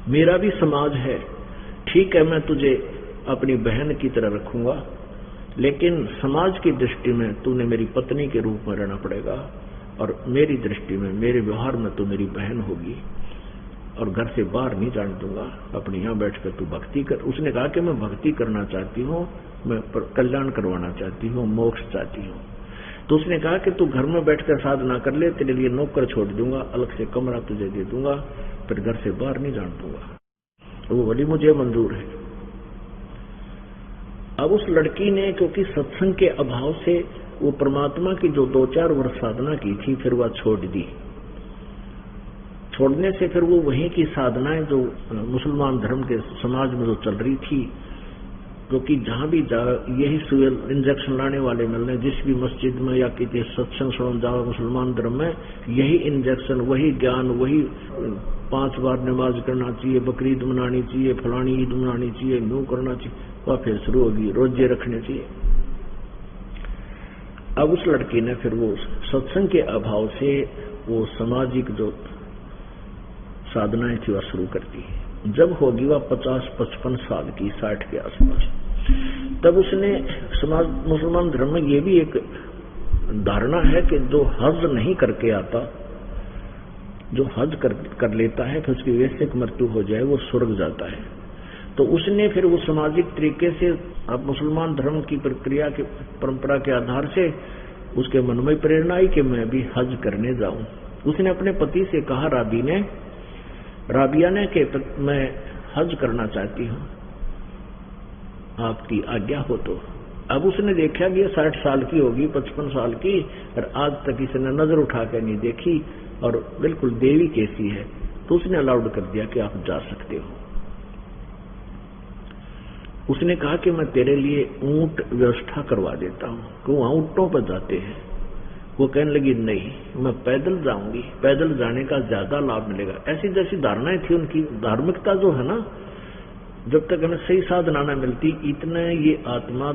मेरा भी समाज है। ठीक है, मैं तुझे अपनी बहन की तरह रखूंगा, लेकिन समाज की दृष्टि में तूने मेरी पत्नी के रूप में रहना पड़ेगा, और मेरी दृष्टि में, मेरे व्यवहार में तू मेरी बहन होगी, और घर से बाहर नहीं जाने दूंगा, अपने यहाँ बैठकर तू भक्ति कर। उसने कहा कि मैं भक्ति करना चाहती हूँ, मैं कल्याण करवाना चाहती हूँ, मोक्ष चाहती हूँ। तो उसने कहा कि तू घर में बैठकर साधना कर ले, तेरे लिए नौकर छोड़ दूंगा, अलग से कमरा तुझे दे दूंगा, फिर घर से बाहर नहीं जाने दूंगा। वो बोली मुझे मंजूर है। अब उस लड़की ने, क्योंकि सत्संग के अभाव से वो परमात्मा की जो 2-4 वर्ष साधना की थी, फिर वह छोड़ दी। छोड़ने से फिर वो वहीं की साधनाएं जो मुसलमान धर्म के समाज में जो चल रही थी, क्योंकि जहां भी जा यही सुएल इंजेक्शन लाने वाले मिलने, जिस भी मस्जिद में या किसी सत्संग सुन जाओ मुसलमान धर्म में, यही इंजेक्शन, वही ज्ञान, वही 5 बार नमाज करना चाहिए, बकरीद मनानी चाहिए, फलानी ईद मनानी चाहिए, यूं करना चाहिए, वह फिर शुरू होगी, रोजे रखने चाहिए। अब उस लड़की ने फिर वो सत्संग के अभाव से वो सामाजिक जो साधनाएं थी वह शुरू कर दी। जब होगी वह 50-55 साल की, 60 के आसपास, तब उसने समाज मुसलमान धर्म में ये भी एक धारणा है कि जो हज नहीं करके आता, जो हज कर लेता है फिर उसकी वैश्विक मृत्यु हो जाए वो स्वर्ग जाता है। तो उसने फिर वो सामाजिक तरीके से, अब मुसलमान धर्म की प्रक्रिया के परंपरा के आधार से उसके मन में प्रेरणा आई कि मैं भी हज करने जाऊं। उसने अपने पति से कहा, राबिया ने कि मैं हज करना चाहती हूं, आपकी आज्ञा हो तो। अब उसने देखा कि 60 साल की होगी, 55 साल की, और आज तक इसने नजर उठा कर नहीं देखी, और बिल्कुल देवी कैसी है, तो उसने अलाउड कर दिया कि आप जा सकते हो। उसने कहा कि मैं तेरे लिए ऊंट व्यवस्था करवा देता हूं, कि वहां ऊंटों पर जाते हैं। वो कहने लगी, नहीं, मैं पैदल जाऊंगी, पैदल जाने का ज्यादा लाभ मिलेगा। ऐसी जैसी धारणाएं थी उनकी। धार्मिकता जो है ना, जब तक हमें सही साधना न मिलती, इतने ये आत्मा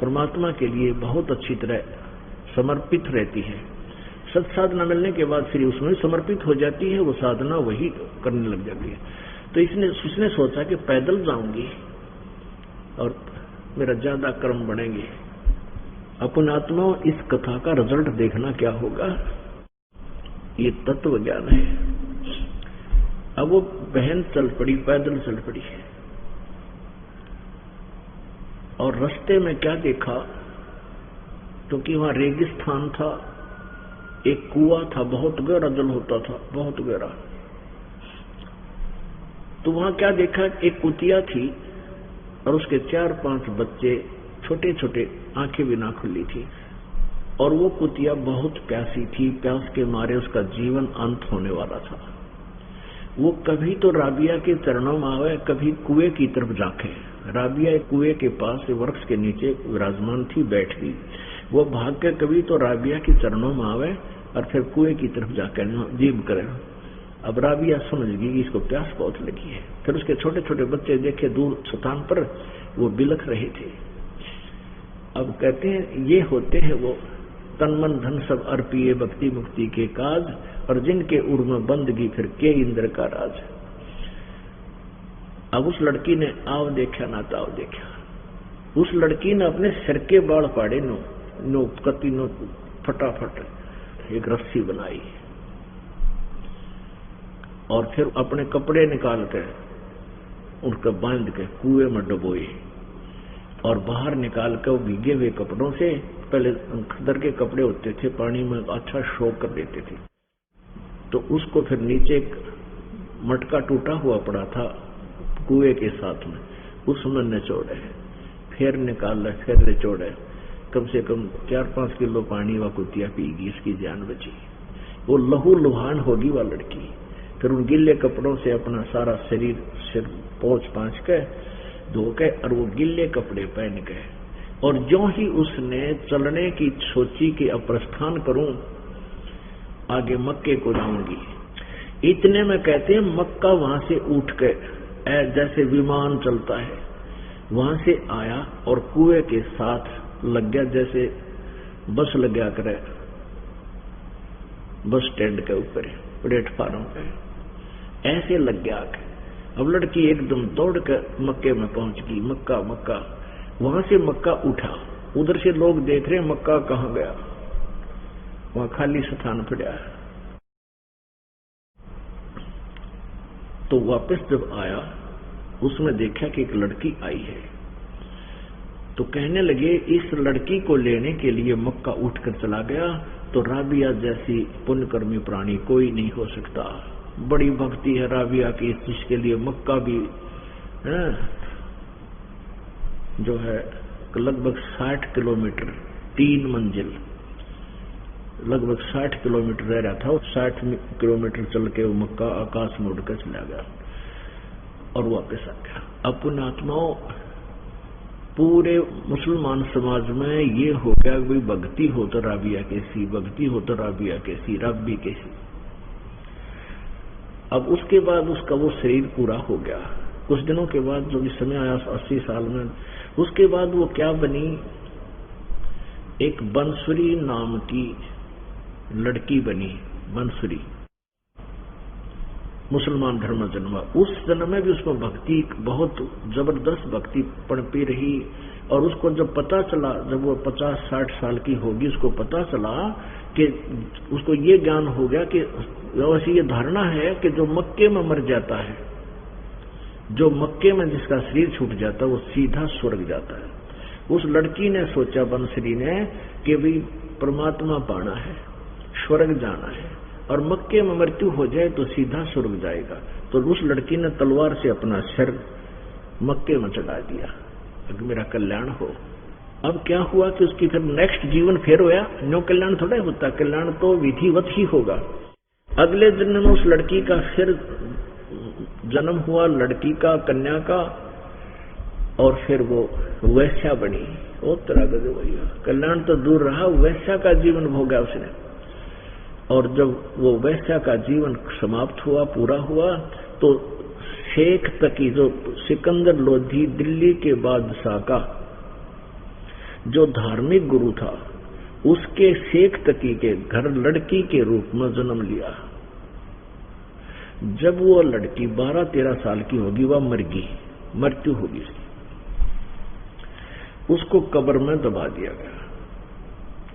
परमात्मा के लिए बहुत अच्छी तरह समर्पित रहती है। सत्साधना मिलने के बाद फिर उसमें समर्पित हो जाती है, वो साधना वही करने लग जाती है। तो उसने सोचा कि पैदल जाऊंगी और मेरा ज्यादा कर्म बढ़ेंगे। अपन आत्मा, इस कथा का रिजल्ट देखना क्या होगा, ये तत्व ज्ञान है। अब वो बहन चल पड़ी, पैदल चल पड़ी, और रास्ते में क्या देखा, क्योंकि वहां रेगिस्तान था, एक कुआं था, बहुत गहरा जल होता था, बहुत गहरा। तो वहां क्या देखा, एक कुतिया थी और उसके 4-5 बच्चे, छोटे छोटे, आंखें भी ना खुली थी, और वो कुतिया बहुत प्यासी थी। प्यास के मारे उसका जीवन अंत होने वाला था। वो कभी तो राबिया के चरणों में आवे, कभी कुएं की तरफ जाके। राबिया कुएं के पास वृक्ष के नीचे विराजमान थी, बैठ गई। वो भाग के कभी तो राबिया के चरणों में आवे और फिर कुएं की तरफ जाकर जीव करे। अब राबिया समझ गई कि इसको प्यास बहुत लगी है। फिर उसके छोटे छोटे बच्चे देखे दूर स्थान पर, वो बिलख रहे थे। अब कहते हैं ये होते हैं वो तन मन धन सब अर्पिए भक्ति मुक्ति के काज, और जिनके उर में बंदगी फिर के इंद्र का राज। अब उस लड़की ने आव देखा ना ताव देखा। उस लड़की ने अपने सिर के बाल फाड़े, नो कति नो फटाफट एक रस्सी बनाई और फिर अपने कपड़े निकाल के उनका बांध के कुएं में डुबोए और बाहर निकाल कर भीगे हुए कपड़ों से, पहले खदर के कपड़े होते थे, पानी में अच्छा शोक कर देते थे, तो उसको फिर नीचे एक मटका टूटा हुआ पड़ा था कुएं के साथ में, उसमें निचोड़े, फिर निकाले, फिर निचोड़े, कम से कम 4-5 किलो पानी वह कुतिया पीगी, इसकी जान बची। वो लहू लुहान होगी वह लड़की। फिर उन गिले कपड़ों से अपना सारा शरीर सिर पोंछ पांछ के धो के और वो गिले कपड़े पहन के, और जो ही उसने चलने की सोची कि अब प्रस्थान करूं, आगे मक्के को जाऊंगी, इतने में कहते हैं मक्का वहां से उठ के जैसे विमान चलता है वहां से आया और कुएं के साथ लग गया, जैसे बस लग गया करे बस स्टैंड के ऊपर प्लेटफार्म पे, ऐसे लग गया। अब लड़की एकदम दौड़ कर मक्के में पहुंच गई। मक्का मक्का, वहां से मक्का उठा, उधर से लोग देख रहे मक्का कहां गया, वहां खाली स्थान पड़ा। तो वापस जब आया उसमें देखा कि एक लड़की आई है, तो कहने लगे इस लड़की को लेने के लिए मक्का उठकर चला गया तो राबिया जैसी पुण्यकर्मी प्राणी कोई नहीं हो सकता। बड़ी भक्ति है राबिया की, इस चीज के लिए मक्का भी जो है लगभग 60 किलोमीटर 3 मंजिल, लगभग 60 किलोमीटर रह रहा था, 60 किलोमीटर चल के वो मक्का आकाश में उड़कर चला गया और वापस आ गया। अपने आत्माओं पूरे मुसलमान समाज में ये हो गया कोई भक्ति हो तो राबिया कैसी, भक्ति हो तो राबिया कैसी, रब्बी कैसी। अब उसके बाद उसका वो शरीर पूरा हो गया। कुछ दिनों के बाद जो भी समय आया 80 साल में, उसके बाद वो क्या बनी, एक बंसुरी नाम की लड़की बनी। बंसुरी मुसलमान धर्म जन्मा। उस जन्म में भी उसमें भक्ति, बहुत जबरदस्त भक्ति पनपी रही। और उसको जब पता चला, जब वो 50-60 साल की होगी, उसको पता चला कि उसको ये ज्ञान हो गया कि वैसी ये धारणा है कि जो मक्के में मर जाता है, जो मक्के में जिसका शरीर छूट जाता है वो सीधा स्वर्ग जाता है। उस लड़की ने सोचा, बंसरी ने, कि भाई परमात्मा पाना है, स्वर्ग जाना है, और मक्के में मृत्यु हो जाए तो सीधा स्वर्ग जाएगा। तो उस लड़की ने तलवार से अपना सिर मक्के में चढ़ा दिया, अगर मेरा कल्याण हो। अब क्या हुआ कि उसकी फिर नेक्स्ट जीवन फिर होया, नो कल्याण थोड़ा होता, कल्याण तो विधिवत ही होगा। अगले जन्म में उस लड़की का फिर जन्म हुआ, लड़की का, कन्या का, और फिर वो वैश्या बनी। वो तरह का कल्याण तो दूर रहा, वैश्या का जीवन भोगा उसने। और जब वो वैश्या का जीवन समाप्त हुआ, पूरा हुआ, तो शेख तकी, जो सिकंदर लोधी दिल्ली के बादशाह का जो धार्मिक गुरु था, उसके शेख तकी के घर लड़की के रूप में जन्म लिया। जब वो लड़की 12-13 साल की होगी, वह मर गई, मृत्यु होगी, उसको कब्र में दबा दिया गया।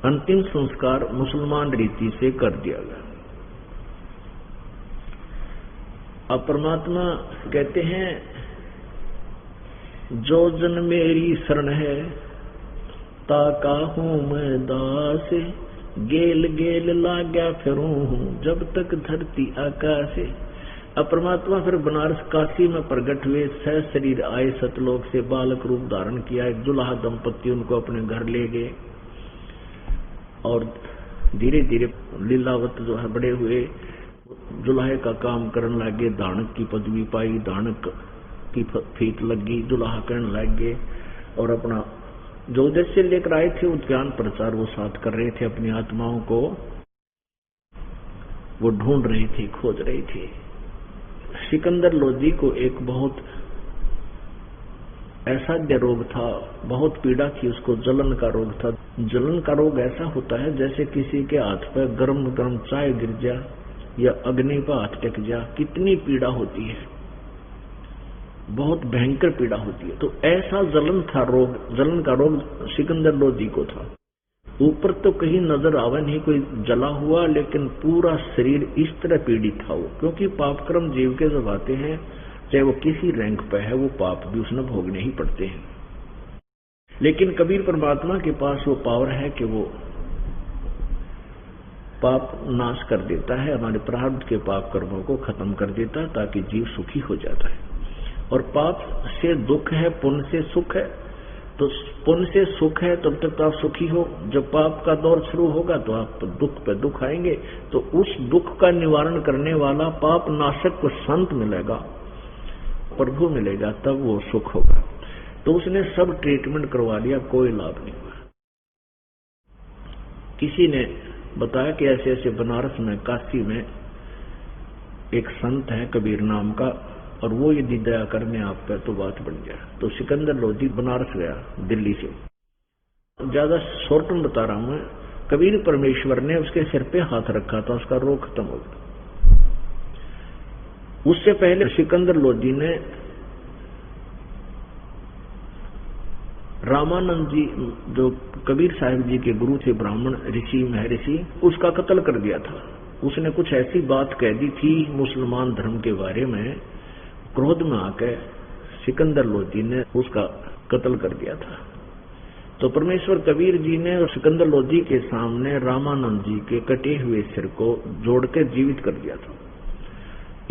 अंतिम संस्कार मुसलमान रीति से कर दिया गया। अब परमात्मा कहते हैं, जो जन मेरी शरण है ताका हूं मैं दास, गेल गेल लाग्या फिरूं हूं जब तक धरती आकाश। अब परमात्मा फिर बनारस काशी में प्रकट हुए, सह शरीर आए सतलोक से, बालक रूप धारण किया। एक जुलाहा दंपति उनको अपने घर ले गए और धीरे धीरे लीलावत जो है बड़े हुए, जुलाहे का काम करने लगे, दानक की पदवी पाई, दानक की फीट लगी, जुलाहा करने लगे और अपना जो उद्देश्य लेकर आए थे वो ज्ञान प्रचार वो साथ कर रहे थे। अपनी आत्माओं को वो ढूंढ रहे थे, खोज रहे थे। सिकंदर लोधी को एक बहुत असाध्य रोग था, बहुत पीड़ा थी उसको, जलन का रोग था। जलन का रोग ऐसा होता है जैसे किसी के हाथ पर गरम गरम चाय गिर जा या अग्नि पर हाथ टेक जा, कितनी पीड़ा होती है, बहुत भयंकर पीड़ा होती है। तो ऐसा जलन था रोग, जलन का रोग सिकंदर लोधी को था। ऊपर तो कहीं नजर आवे नहीं कोई जला हुआ, लेकिन पूरा शरीर इस तरह पीड़ित था वो, क्योंकि पापकर्म जीव के जब आते हैं, चाहे वो किसी रैंक पे है, वो पाप भी उसने भोगने ही पड़ते हैं। लेकिन कबीर परमात्मा के पास वो पावर है कि वो पाप नाश कर देता है, हमारे प्रारब्ध के पाप कर्मों को खत्म कर देता है, ताकि जीव सुखी हो जाता है। और पाप से दुख है, पुण्य से सुख है। तो पुण्य से सुख है तब तक तो आप सुखी हो, जब पाप का दौर शुरू होगा तो आप दुख पे दुख आएंगे। तो उस दुख का निवारण करने वाला पाप नाशक को संत मिलेगा, प्रभु मिलेगा, तब वो सुख होगा। तो उसने सब ट्रीटमेंट करवा लिया, कोई लाभ नहीं हुआ। किसी ने बताया कि ऐसे ऐसे बनारस में, काशी में एक संत है कबीर नाम का, और वो यदि दया करने आप पे तो बात बन गया। तो सिकंदर लोधी बनारस गया दिल्ली से। ज्यादा शॉर्ट में बता रहा हूं मैं, कबीर परमेश्वर ने उसके सिर पे हाथ रखा था, उसका रोग खत्म हो गया। उससे पहले सिकंदर लोधी ने रामानंद जी, जो कबीर साहिब जी के गुरु थे, ब्राह्मण ऋषि महर्षि, उसका कत्ल कर दिया था। उसने कुछ ऐसी बात कह दी थी मुसलमान धर्म के बारे में, क्रोध में आकर सिकंदर लोधी ने उसका कत्ल कर दिया था। तो परमेश्वर कबीर जी ने सिकंदर लोधी के सामने रामानंद जी के कटे हुए सिर को जोड़कर जीवित कर दिया था।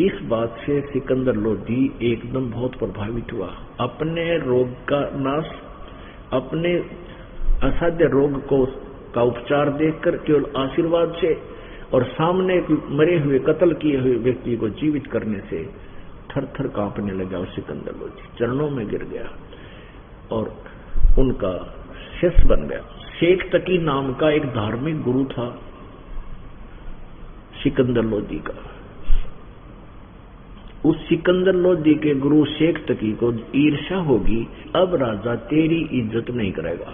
इस बात से सिकंदर लोधी एकदम बहुत प्रभावित हुआ। अपने रोग का नाश, अपने असाध्य रोग का उपचार देखकर केवल आशीर्वाद से और सामने मरे हुए कत्ल किए हुए व्यक्ति को जीवित करने से थर थर कांपने लगा। और सिकंदर लोधी चरणों में गिर गया और उनका शिष्य बन गया। शेख तकी नाम का एक धार्मिक गुरु था सिकंदर लोधी का। उस सिकंदर लोधी के गुरु शेख तकी को ईर्ष्या होगी, अब राजा तेरी इज्जत नहीं करेगा।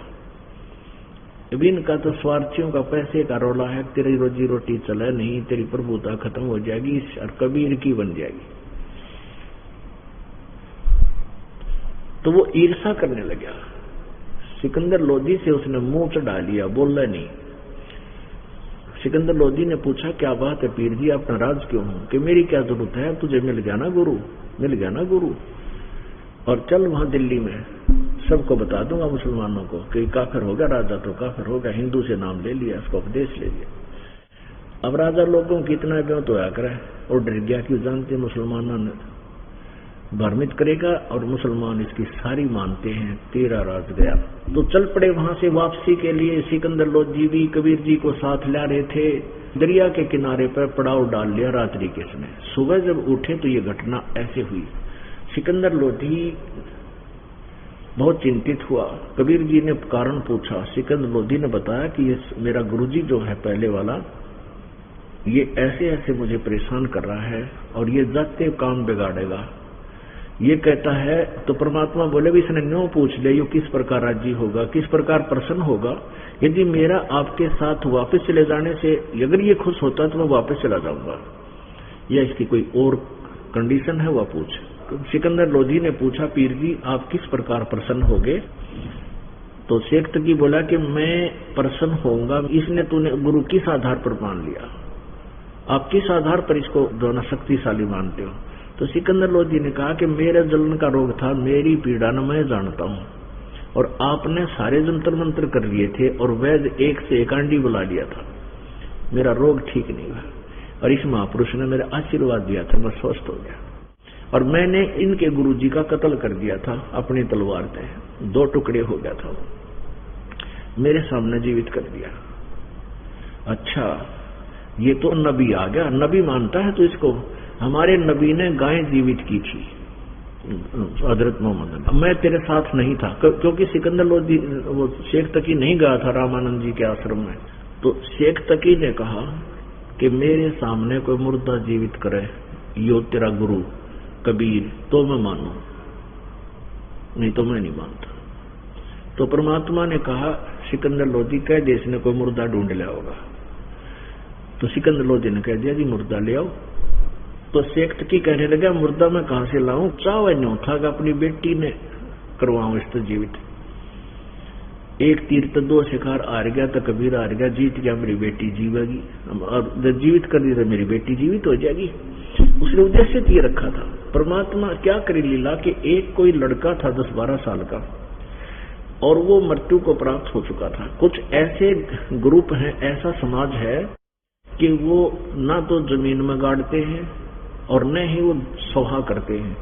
इनका तो स्वार्थियों का पैसे का रौला है, तेरी रोजी रोटी चले नहीं, तेरी प्रभुता खत्म हो जाएगी और कबीर की बन जाएगी। तो वो ईर्ष्या करने लगा। सिकंदर लोधी से उसने मुंह चढ़ा लिया, बोला नहीं। सिकंदर लोधी ने पूछा, क्या बात है पीर जी, आप नाराज क्यों हो? कि मेरी क्या जरूरत है, तुझे मिल गया ना गुरु, मिल गया ना गुरु, और चल वहां दिल्ली में सबको बता दूंगा मुसलमानों को कि काफिर होगा राजा, तो काफिर होगा। हिंदू से नाम ले लिया, उसको उपदेश ले लिया। अब राजा लोगों की इतना क्यों तो आकर और डर गया, क्यों जानते मुसलमानों ने भ्रमित करेगा और मुसलमान इसकी सारी मानते हैं, तेरा राज गया। तो चल पड़े वहां से वापसी के लिए। सिकंदर लोधी भी कबीर जी को साथ ला रहे थे। दरिया के किनारे पर पड़ाव डाल लिया रात्रि के समय। सुबह जब उठे तो ये घटना ऐसे हुई। सिकंदर लोधी बहुत चिंतित हुआ। कबीर जी ने कारण पूछा। सिकंदर लोधी ने बताया कि ये मेरा गुरुजी जो है पहले वाला, ये ऐसे ऐसे मुझे परेशान कर रहा है और ये जाते काम बिगाड़ेगा। ये कहता है तो परमात्मा बोले भी इसने न्यों पूछ ले, यो किस प्रकार राजी होगा, किस प्रकार प्रसन्न होगा। यदि मेरा आपके साथ वापस चले जाने से अगर ये खुश होता तो मैं वापस चला जाऊंगा, या इसकी कोई और कंडीशन है वह पूछ। सिकंदर लोधी ने पूछा, पीर जी आप किस प्रकार प्रसन्न होगे? तो शेख तकी बोला कि मैं प्रसन्न होऊंगा, इसने तूने गुरु किस आधार पर मान लिया, आप किस आधार पर इसको दोनों शक्तिशाली मानते हो? तो सिकंदर लोधी ने कहा कि मेरे जलन का रोग था, मेरी पीड़ा न मैं जानता हूं, और आपने सारे जंतर मंत्र कर लिए थे और वैद्य एक से एक आंडी बुला लिया था, मेरा रोग ठीक नहीं हुआ, और इस महापुरुष ने मेरा आशीर्वाद दिया था, मैं स्वस्थ हो गया। और मैंने इनके गुरुजी का कत्ल कर दिया था अपनी तलवार से, 2 टुकड़े हो गया था, मेरे सामने जीवित कर दिया। अच्छा ये तो नबी आ गया, नबी मानता है तो इसको। हमारे नबी ने गाय जीवित की थी हजरत मोहम्मद। मैं तेरे साथ नहीं था क्योंकि सिकंदर लोधी वो शेख तकी नहीं गया था रामानंद जी के आश्रम में। तो शेख तकी ने कहा कि मेरे सामने कोई मुर्दा जीवित करे, यो तेरा गुरु कबीर, तो मैं मानू, नहीं तो मैं नहीं मानता। तो परमात्मा ने कहा सिकंदर लोधी कह दे इसने कोई मुर्दा ढूंढ लिया होगा। तो सिकंदर लोधी ने कह दिया जी मुर्दा ले आओ। तो शेख तकी कहने लगा मुर्दा मैं कहां से लाऊं, चाव न्यों था कि अपनी बेटी ने करवाऊं इस जीवित। एक तीर तो 2 शिकार हार गया तो कबीर हार गया, जीत गया मेरी बेटी जीवेगी, और जब जीवित कर दी तो मेरी बेटी जीवित हो जाएगी। उसने उद्देश्य ये रखा था। परमात्मा क्या करी लीला कि एक कोई लड़का था 10-12 साल का, और वो मृत्यु को प्राप्त हो चुका था। कुछ ऐसे ग्रुप हैं, ऐसा समाज है कि वो ना तो जमीन में गाड़ते हैं और न ही वो सौहा करते हैं,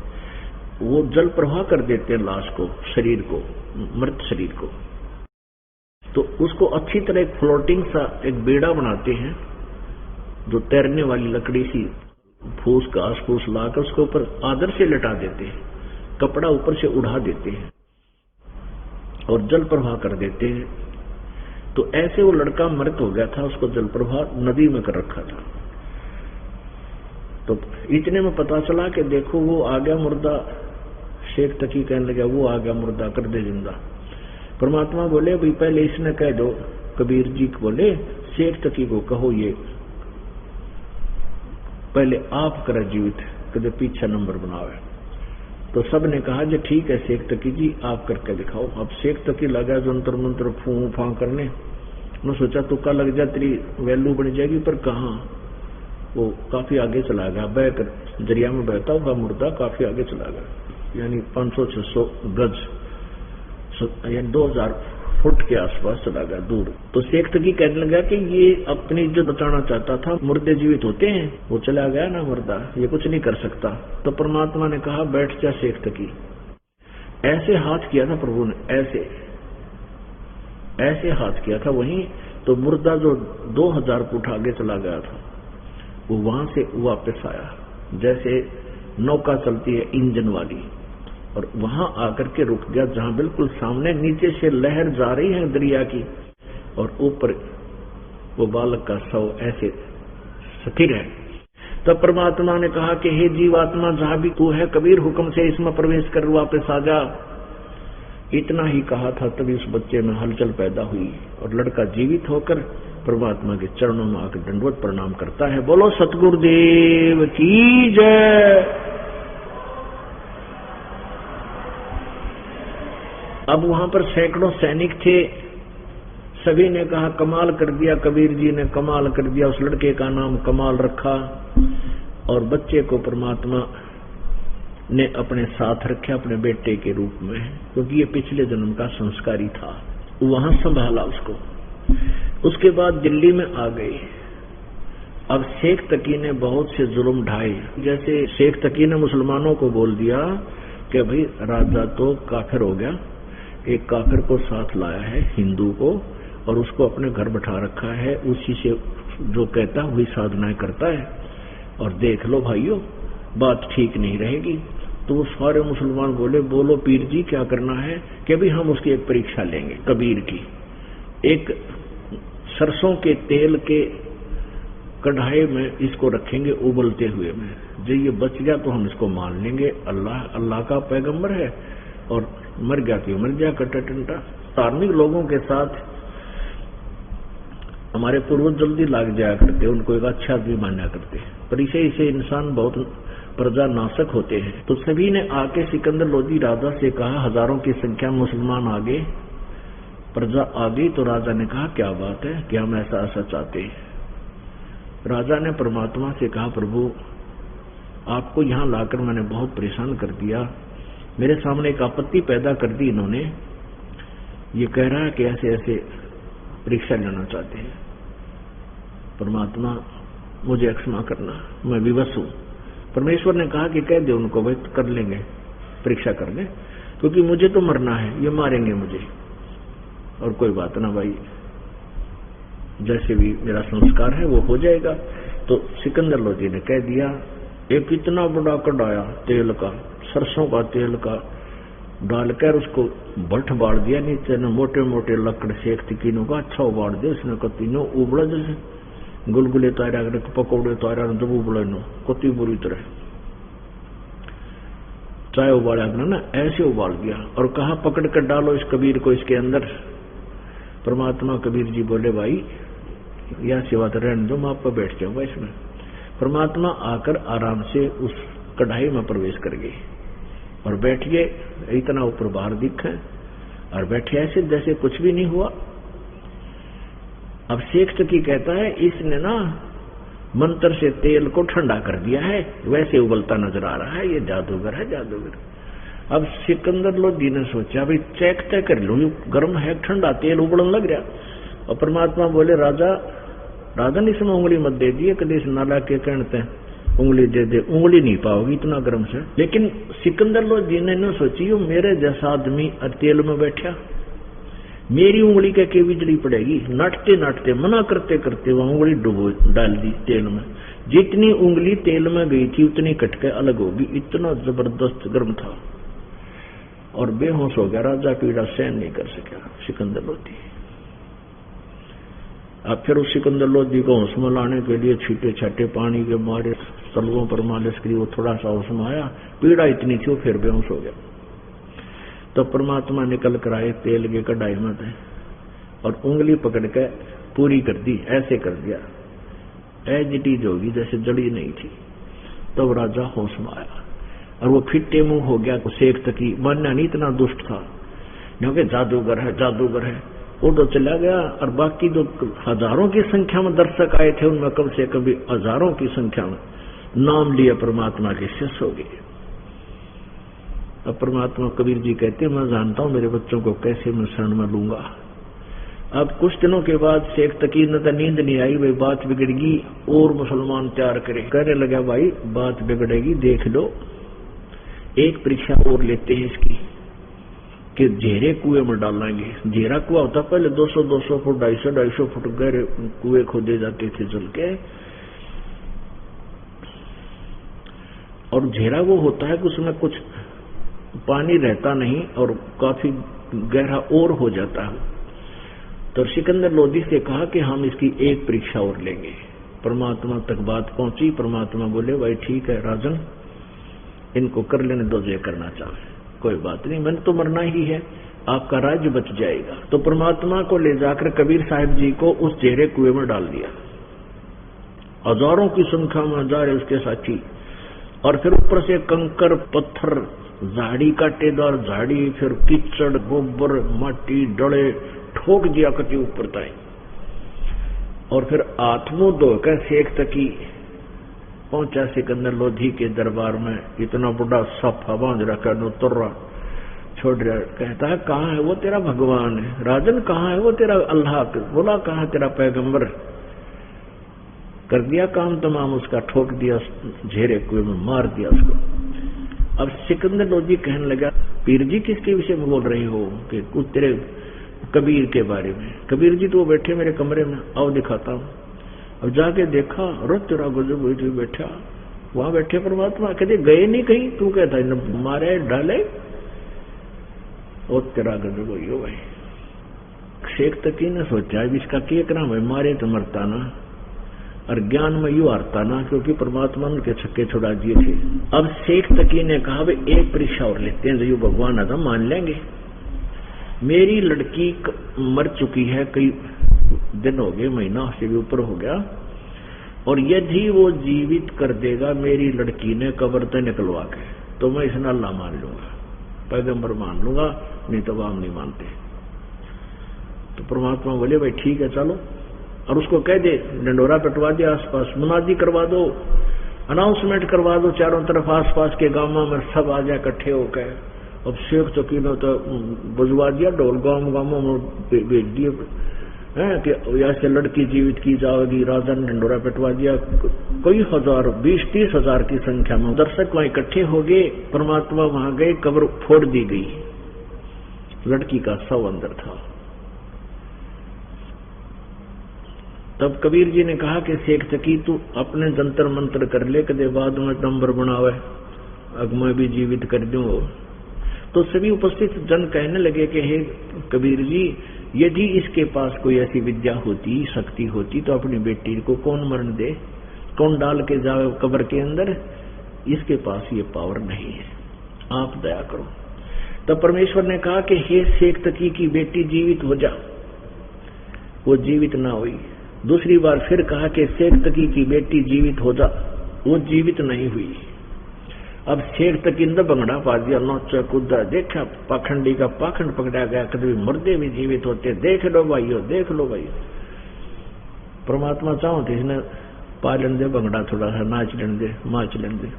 वो जल प्रवाह कर देते हैं लाश को, शरीर को, मृत शरीर को। तो उसको अच्छी तरह एक फ्लोटिंग सा एक बेड़ा बनाते हैं, जो तैरने वाली लकड़ी सी फूस घास फूस लाकर उसके ऊपर आदर से लटा देते हैं, कपड़ा ऊपर से उड़ा देते हैं और जल प्रवाह कर देते हैं। तो ऐसे वो लड़का मृत हो गया था, उसको जल प्रवाह नदी में कर रखा था। तो इतने में पता चला कि देखो वो आ गया मुर्दा। शेख तकी कहने लगा वो आ गया मुर्दा, कर दे जिंदा। परमात्मा बोले भाई पहले इसने कह दो, कबीर जी बोले शेख तकी को कहो ये पहले आप करे जीवित, कदे पीछे नंबर बनावे। तो सब ने कहा जो ठीक है शेख तकी जी आप करके दिखाओ। अब शेख तकी लगा जंतर मंत्र फू फां करने, मैं सोचा तुक्का लग जाए तेरी वैल्यू बन जाएगी, पर कहाँ, वो काफी आगे चला गया, बह कर दरिया में बहता हुआ मुर्दा काफी आगे चला गया, यानी 500-600 गज यानी 2000 फुट के आसपास चला गया दूर। तो शेख तकी कहने लगा कि ये अपनी इज्जत बचाना चाहता था, मुर्दे जीवित होते हैं, वो चला गया ना मुर्दा, ये कुछ नहीं कर सकता। तो परमात्मा ने कहा बैठ जा शेख तकी। ऐसे हाथ किया था प्रभु ने, ऐसे हाथ किया था वहीं, तो मुर्दा जो 2000 फुट आगे चला गया था वो वहां से वापस आया, जैसे नौका चलती है इंजन वाली, और वहां आकर के रुक गया जहां बिल्कुल सामने नीचे से लहर जा रही है दरिया की, और ऊपर वो बालक का शव ऐसे स्थिर है। तब परमात्मा ने कहा कि हे जीवात्मा जहां भी तू है कबीर हुक्म से इसमें प्रवेश कर वापस आ जा। इतना ही कहा था तभी उस बच्चे में हलचल पैदा हुई और लड़का जीवित होकर परमात्मा के चरणों में आकर दंडवत प्रणाम करता है। बोलो सतगुरुदेव की जय। अब वहां पर सैकड़ों सैनिक थे, सभी ने कहा कमाल कर दिया, कबीर जी ने कमाल कर दिया। उस लड़के का नाम कमाल रखा और बच्चे को परमात्मा ने अपने साथ रखा अपने बेटे के रूप में, क्योंकि ये पिछले जन्म का संस्कारी था। वहां संभाला उसको। उसके बाद दिल्ली में आ गई। अब शेख तकी ने बहुत से जुल्म ढाए, जैसे शेख तकी ने मुसलमानों को बोल दिया कि भाई राजा तो काफिर हो गया, एक काफिर को साथ लाया है हिंदू को, और उसको अपने घर बैठा रखा है, उसी से जो कहता है वही साधनाएं करता है, और देख लो भाइयों बात ठीक नहीं रहेगी। तो वो सारे मुसलमान बोले बोलो पीर जी क्या करना है, कि भी हम उसकी एक परीक्षा लेंगे कबीर की। एक सरसों के तेल के कढ़ाई में इसको रखेंगे उबलते हुए में, जो ये बच गया तो हम इसको मान लेंगे अल्लाह का पैगंबर है, और मर गया तो मर गया कट्टा टंटा। धार्मिक लोगों के साथ हमारे पूर्वज जल्दी लाग जाया करते, उनको एक अच्छा आदमी माना करते, पर इसे इंसान बहुत प्रजा नाशक होते हैं। तो सभी ने आके सिकंदर लोधी राजा से कहा, हजारों की संख्या मुसलमान आ गए, प्रजा आ गई। तो राजा ने कहा क्या बात है कि हम ऐसा चाहते हैं। राजा ने परमात्मा से कहा प्रभु आपको यहां लाकर मैंने बहुत परेशान कर दिया, मेरे सामने एक आपत्ति पैदा कर दी इन्होंने, ये कह रहा है कि ऐसे ऐसे परीक्षा लेना चाहते हैं। परमात्मा मुझे क्षमा करना, मैं विवश हूं। परमेश्वर ने कहा कि कह दे उनको भाई कर लेंगे, परीक्षा कर ले, क्योंकि मुझे तो मरना है, ये मारेंगे मुझे, और कोई बात ना भाई, जैसे भी मेरा संस्कार है वो हो जाएगा। तो सिकंदर लोधी ने कह दिया, एक इतना बड़ा कढ़ाया तेल का, सरसों का तेल का डालकर उसको भट्ट बाढ़ दिया, नीचे ने मोटे मोटे लकड़ शेख तीनों का अच्छा उबाड़ दिया। उसने तीनों उबड़ा जैसे गुलगुले तारा पकौड़े तारा जब उबड़े नो कति बुरी तरह चाय उबाला ना, ऐसे उबाल दिया और कहा पकड़ कर डालो इस कबीर को इसके अंदर। परमात्मा कबीर जी बोले भाई यह सेवा तो रहने दो, मैं आप पर बैठ जाऊंगा इसमें। परमात्मा आकर आराम से उस कढ़ाई में प्रवेश कर गए और बैठ गए। इतना ऊपर बाहर दिखा और बैठे ऐसे जैसे कुछ भी नहीं हुआ। अब शेख तकी कहता है इसने ना मंत्र से तेल को ठंडा कर दिया है, वैसे उबलता नजर आ रहा है, ये जादूगर है जादूगर। अब सिकंदर लोधी ने सोचा भाई चेक तय कर लो, गर्म है ठंडा, तेल उबलने लग गया। और परमात्मा बोले राजा इसमें उंगली मत दे दिए, कभी इस नाला के कहते उंगली दे दे, उंगली नहीं पाओगी इतना गर्म से। लेकिन सिकंदर लोधी ने न सोची मेरे जैसा आदमी तेल में बैठा, मेरी उंगली के बिजली पड़ेगी। नाटते नाटते मना करते करते वह उंगली डुबो डाल दी तेल में। जितनी उंगली तेल में गई थी उतनी कटके अलग होगी, इतना जबरदस्त गर्म था और बेहोश हो गया। राजा पीड़ा सहन नहीं कर सका सिकंदर लोधी। अब फिर उस सिकंदर लोधी को होश में लाने के लिए छीटे छाटे पानी के मारे तलवों पर मालिश करी, वो थोड़ा सा होश में आया, पीड़ा इतनी थी वो फिर बेहोश हो गया। तो परमात्मा निकल कर आए तेल के कढ़ाई में थे और उंगली पकड़ के पूरी कर दी, ऐसे कर दिया एज इट इज होगी जैसे जड़ी नहीं थी। तब राजा होश में आया और वो फिट्टे मुंह हो गया। शेख तकी मानना नहीं इतना दुष्ट था, क्योंकि जादूगर है जादूगर है, वो तो चला गया। और बाकी जो हजारों की संख्या में दर्शक आए थे उनमें कम से कम हजारों की संख्या में नाम लिया परमात्मा के शिष्य हो गए। अब परमात्मा कबीर जी कहते हैं मैं जानता हूं मेरे बच्चों को कैसे मैं शरण में लूंगा। अब कुछ दिनों के बाद शेख तकी ने तो नींद नहीं आई, भाई बात बिगड़ेगी और मुसलमान तैयार करे। कहने लगा भाई बात बिगड़ेगी, देख लो एक परीक्षा और लेते हैं इसकी कि घेरे कुएं में डालेंगे। घेरा कुआ होता पहले 200-200 फुट 250-250 फुट गहरे कुएं खोदे जाते थे जल के। और घेरा वो होता है कि उसमें कुछ पानी रहता नहीं और काफी गहरा और हो जाता है। तो सिकंदर लोधी से कहा कि हम इसकी एक परीक्षा और लेंगे। परमात्मा तक बात पहुंची। परमात्मा बोले भाई ठीक है राजन, इनको कर लेने दो जो करना चाहे, कोई बात नहीं, मैंने तो मरना ही है, आपका राज्य बच जाएगा। तो परमात्मा को ले जाकर कबीर साहब जी को उस घेरे कुएं में डाल दिया। हजारों की संख्या में हजारे उसके साथी, और फिर ऊपर से कंकर पत्थर, झाड़ी काटेदार झाड़ी, फिर कीचड़ गोबर माटी डले ठोक दिया कति ऊपर ताई। और फिर हाथ मुंह धोकर शेख तकी पहुंचा सिकंदर लोधी के दरबार में। इतना बड़ा सफा बांध रखा, नोतर्रा छोड़ रहा, कहता है कहाँ है वो तेरा भगवान है राजन, कहाँ है वो तेरा अल्लाह, बोला कहाँ तेरा पैगंबर। कर दिया काम तमाम उसका, ठोक दिया घेरे कुएं में, मार दिया उसको। अब सिकंदर लोधी कहने लगा पीर जी किसके विषय में बोल रही हो, कि कुछ तेरे कबीर के बारे में। कबीर जी तो बैठे मेरे कमरे में, आओ दिखाता हूं। अब जाके देखा रोज तेरा गजब हुई थी, बैठा वहां बैठे परमात्मा। कहते गए नहीं कहीं, तू कहता है मारे डाले, और तेरा गजब हुई हो भाई। शेख तकी ने सोचा इसका क्या नाम है, मारे तो मरता ना और ज्ञान में यू हारता ना, क्योंकि परमात्मा उनके छक्के छुड़ा दिए थे। अब शेख तकी ने कहा भाई एक परीक्षा और लेते हैं, जो भगवान आदम मान लेंगे। मेरी लड़की मर चुकी है, कई दिन हो गए, महीना से भी ऊपर हो गया, और यदि वो जीवित कर देगा मेरी लड़की ने कब्र से निकलवा के, तो मैं इसने अल्लाह मान लूंगा, पैगंबर मान लूंगा, नहीं तो हम नहीं मानते। तो परमात्मा बोले भाई ठीक है चलो, और उसको कह दे डंडोरा पिटवा दे, आसपास मुनादी करवा दो, अनाउंसमेंट करवा दो चारों तरफ, आसपास के गांवों में सब आ जाए इकट्ठे होकर। अब शेख तकी ने तो बजवा दिया ढोल, गांवों में भेज दिए कि ऐसे लड़की जीवित की जाएगी। राजा ने डंडोरा पिटवा दिया। कई हजार 20-30 हजार की संख्या में दर्शक वहां इकट्ठे हो गए। परमात्मा वहां गए, कब्र फोड़ दी गई, लड़की का शव अंदर था। तब कबीर जी ने कहा कि शेख तकी तू अपने जंतर मंत्र कर ले, कदे बाद में नंबर बनावे, अब मैं भी जीवित कर दूं। तो सभी उपस्थित जन कहने लगे कि हे कबीर जी, यदि इसके पास कोई ऐसी विद्या होती, शक्ति होती, तो अपनी बेटी को कौन मरण दे, कौन डाल के जाए कब्र के अंदर, इसके पास ये पावर नहीं है, आप दया करो। तब परमेश्वर ने कहा कि हे शेख तकी की बेटी जीवित हो जा, वो जीवित ना हुई। दूसरी बार फिर कहा कि शेख तकी की बेटी जीवित हो जा, वो जीवित नहीं हुई। अब शेख तक इंद बंगड़ा पा दिया, नौचा कूदा, देखा पाखंडी का पाखंड पकड़ा गया, कभी मुर्दे भी जीवित होते, देख लो भाइयों, देख लो भाइयों। परमात्मा चाहो तो इसने पा लेने दे बंगड़ा, थोड़ा सा नाच लेने दे, माच लेने दे।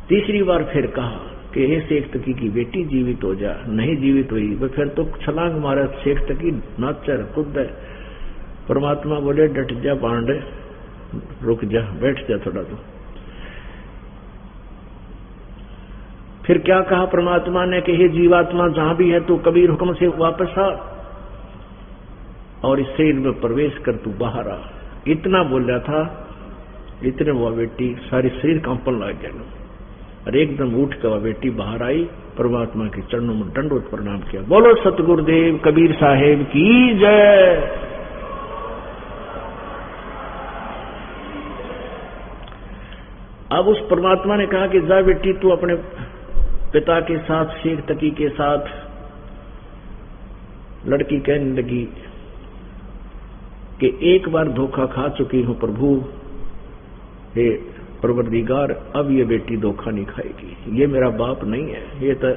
तीसरी बार फिर कहा कि हे शेख तकी की बेटी जीवित हो जा, नहीं जीवित हुई, वो फिर तो छलांग मारा, शेख तकी नाचर कूद। परमात्मा बोले डट जा पांडे, रुक जा, बैठ जा थोड़ा। तो फिर क्या कहा परमात्मा ने कि हे जीवात्मा जहां भी है तू कबीर हुक्म से वापस आ और इस शरीर में प्रवेश कर, तू बाहर आ। इतना बोला था, इतने वो बेटी सारी शरीर कंपन लग गया और एकदम उठ कर वह बेटी बाहर आई, परमात्मा के चरणों में दंडवत प्रणाम किया। बोलो सतगुरुदेव कबीर साहेब की जय। अब उस परमात्मा ने कहा कि जा बेटी तू अपने पिता के साथ, शेख तकी के साथ। लड़की कहने लगी कि एक बार धोखा खा चुकी हूं प्रभु, हे परवरदिगार, अब ये बेटी धोखा नहीं खाएगी। ये मेरा बाप नहीं है, ये तो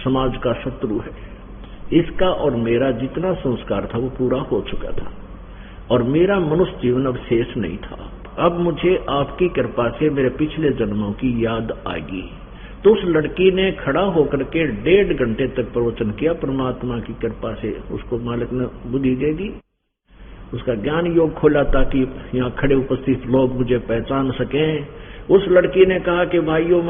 समाज का शत्रु है। इसका और मेरा जितना संस्कार था वो पूरा हो चुका था और मेरा मनुष्य जीवन अब शेष नहीं था। अब मुझे आपकी कृपा से मेरे पिछले जन्मों की याद आएगी। तो उस लड़की ने खड़ा होकर के 1.5 घंटे तक प्रवचन किया। परमात्मा की कृपा से उसको मालिक ने बुद्धि दे दी, उसका ज्ञान योग खोला ताकि यहाँ खड़े उपस्थित लोग मुझे पहचान सकें। उस लड़की ने कहा कि भाइयों,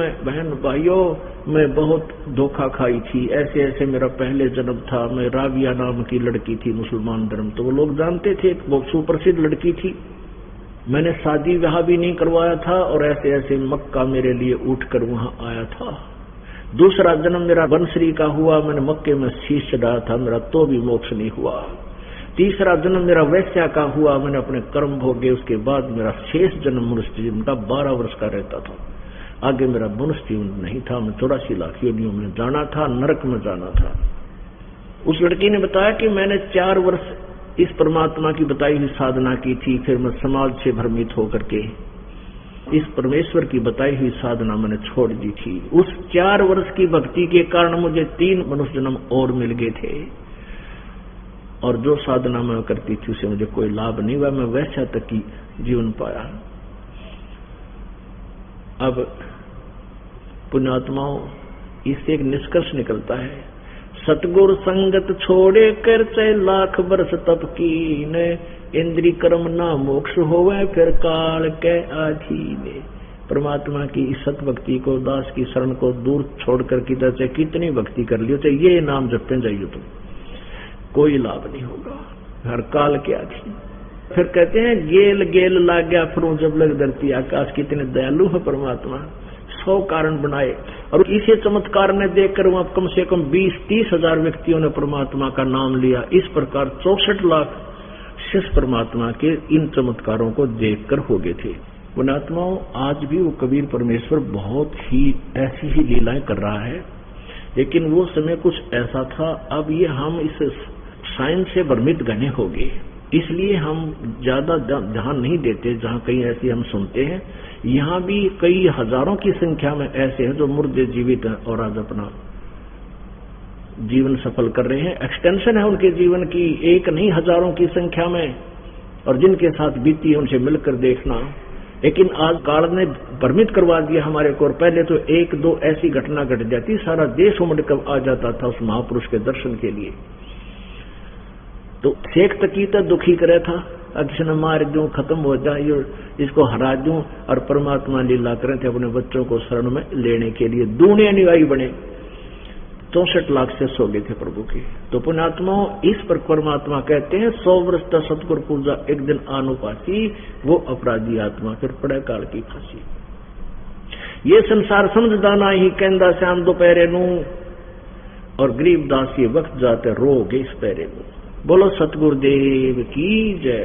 मैं बहुत धोखा खाई थी, ऐसे ऐसे मेरा पहले जन्म था। मैं राबिया नाम की लड़की थी, मुसलमान धर्म, तो वो लोग जानते थे, बहुत सुप्रसिद्ध लड़की थी। मैंने शादी ब्याह भी नहीं करवाया था और ऐसे ऐसे मक्का मेरे लिए उठकर वहां आया था। दूसरा जन्म मेरा बंसरी का हुआ, मैंने मक्के में शीश चढ़ाया था, मेरा तो भी मोक्ष नहीं हुआ। तीसरा जन्म मेरा वैश्या का हुआ, मैंने अपने कर्म भोगे। उसके बाद मेरा शेष जन्म मनुष्य जीवन का 12 वर्ष का रहता था। आगे मेरा मनुष्य जीवन नहीं था, मैं 84 लाख योनियों में जाना था, नरक में जाना था। उस लड़की ने बताया कि मैंने 4 वर्ष इस परमात्मा की बताई हुई साधना की थी, फिर मैं समाज से भ्रमित होकर के इस परमेश्वर की बताई हुई साधना मैंने छोड़ दी थी। उस 4 वर्ष की भक्ति के कारण मुझे 3 मनुष्य जन्म और मिल गए थे और जो साधना मैं करती थी उसे मुझे कोई लाभ नहीं हुआ, मैं वैसा तक की जीवन पाया। अब पुण्यात्माओं, इससे एक निष्कर्ष निकलता है, सतगुर संगत छोड़े कर 4 लाख वर्ष तप कीने, इंद्री कर्म ना मोक्ष होवे फिर काल के अधीने। परमात्मा की इस सत भक्ति को, दास की शरण को दूर छोड़कर किधर से कितनी भक्ति कर लियो, चाहे ये नाम जपते जाइयो तुम, कोई लाभ नहीं होगा, हर काल के अधीन। फिर कहते हैं गेल गेल लाग गया फिर जब लग धरती आकाश, कितने दयालु है परमात्मा। 100 कारण बनाए और इसे चमत्कार ने देखकर वहां कम से कम 20-30 हजार व्यक्तियों ने परमात्मा का नाम लिया। इस प्रकार 64 लाख शिष्य परमात्मा के इन चमत्कारों को देखकर हो गए थे। पुण्यात्माओं, आज भी वो कबीर परमेश्वर बहुत ही ऐसी ही लीलाएं कर रहा है, लेकिन वो समय कुछ ऐसा था। अब ये हम इस साइंस से भ्रमित घने हो गए, इसलिए हम ज्यादा ध्यान नहीं देते। जहां कहीं ऐसी हम सुनते हैं, यहाँ भी कई हजारों की संख्या में ऐसे हैं जो मुर्दे जीवित हैं और आज अपना जीवन सफल कर रहे हैं। एक्सटेंशन है उनके जीवन की, एक नहीं हजारों की संख्या में, और जिनके साथ बीती है उनसे मिलकर देखना। लेकिन आज काल ने भ्रमित करवा दिया हमारे को। पहले तो 1-2 ऐसी घटना घट जाती, सारा देश उमड़ कर आ जाता था उस महापुरुष के दर्शन के लिए। तो शेख तकी तो दुखी करे था, अक्षण मार दूं, खत्म हो जाए, इसको हरा दूं, और परमात्मा लीला करे थे अपने बच्चों को शरण में लेने के लिए। दूने अनुयायी बने, 64 लाख से सो गए थे प्रभु के। तो पुण्यात्माओं, इस पर परमात्मा कहते हैं 100 वर्ष तक सतगुरु पूजा एक दिन आनुपासी, वो अपराधी आत्मा फिर पड़े काल की फांसी। ये संसार समझदाना ही कहंदा श्याम दोपहरे नू, और गरीब दास ये वक्त जाते रोगे इस पैरे में। बोलो सतगुरुदेव की जय।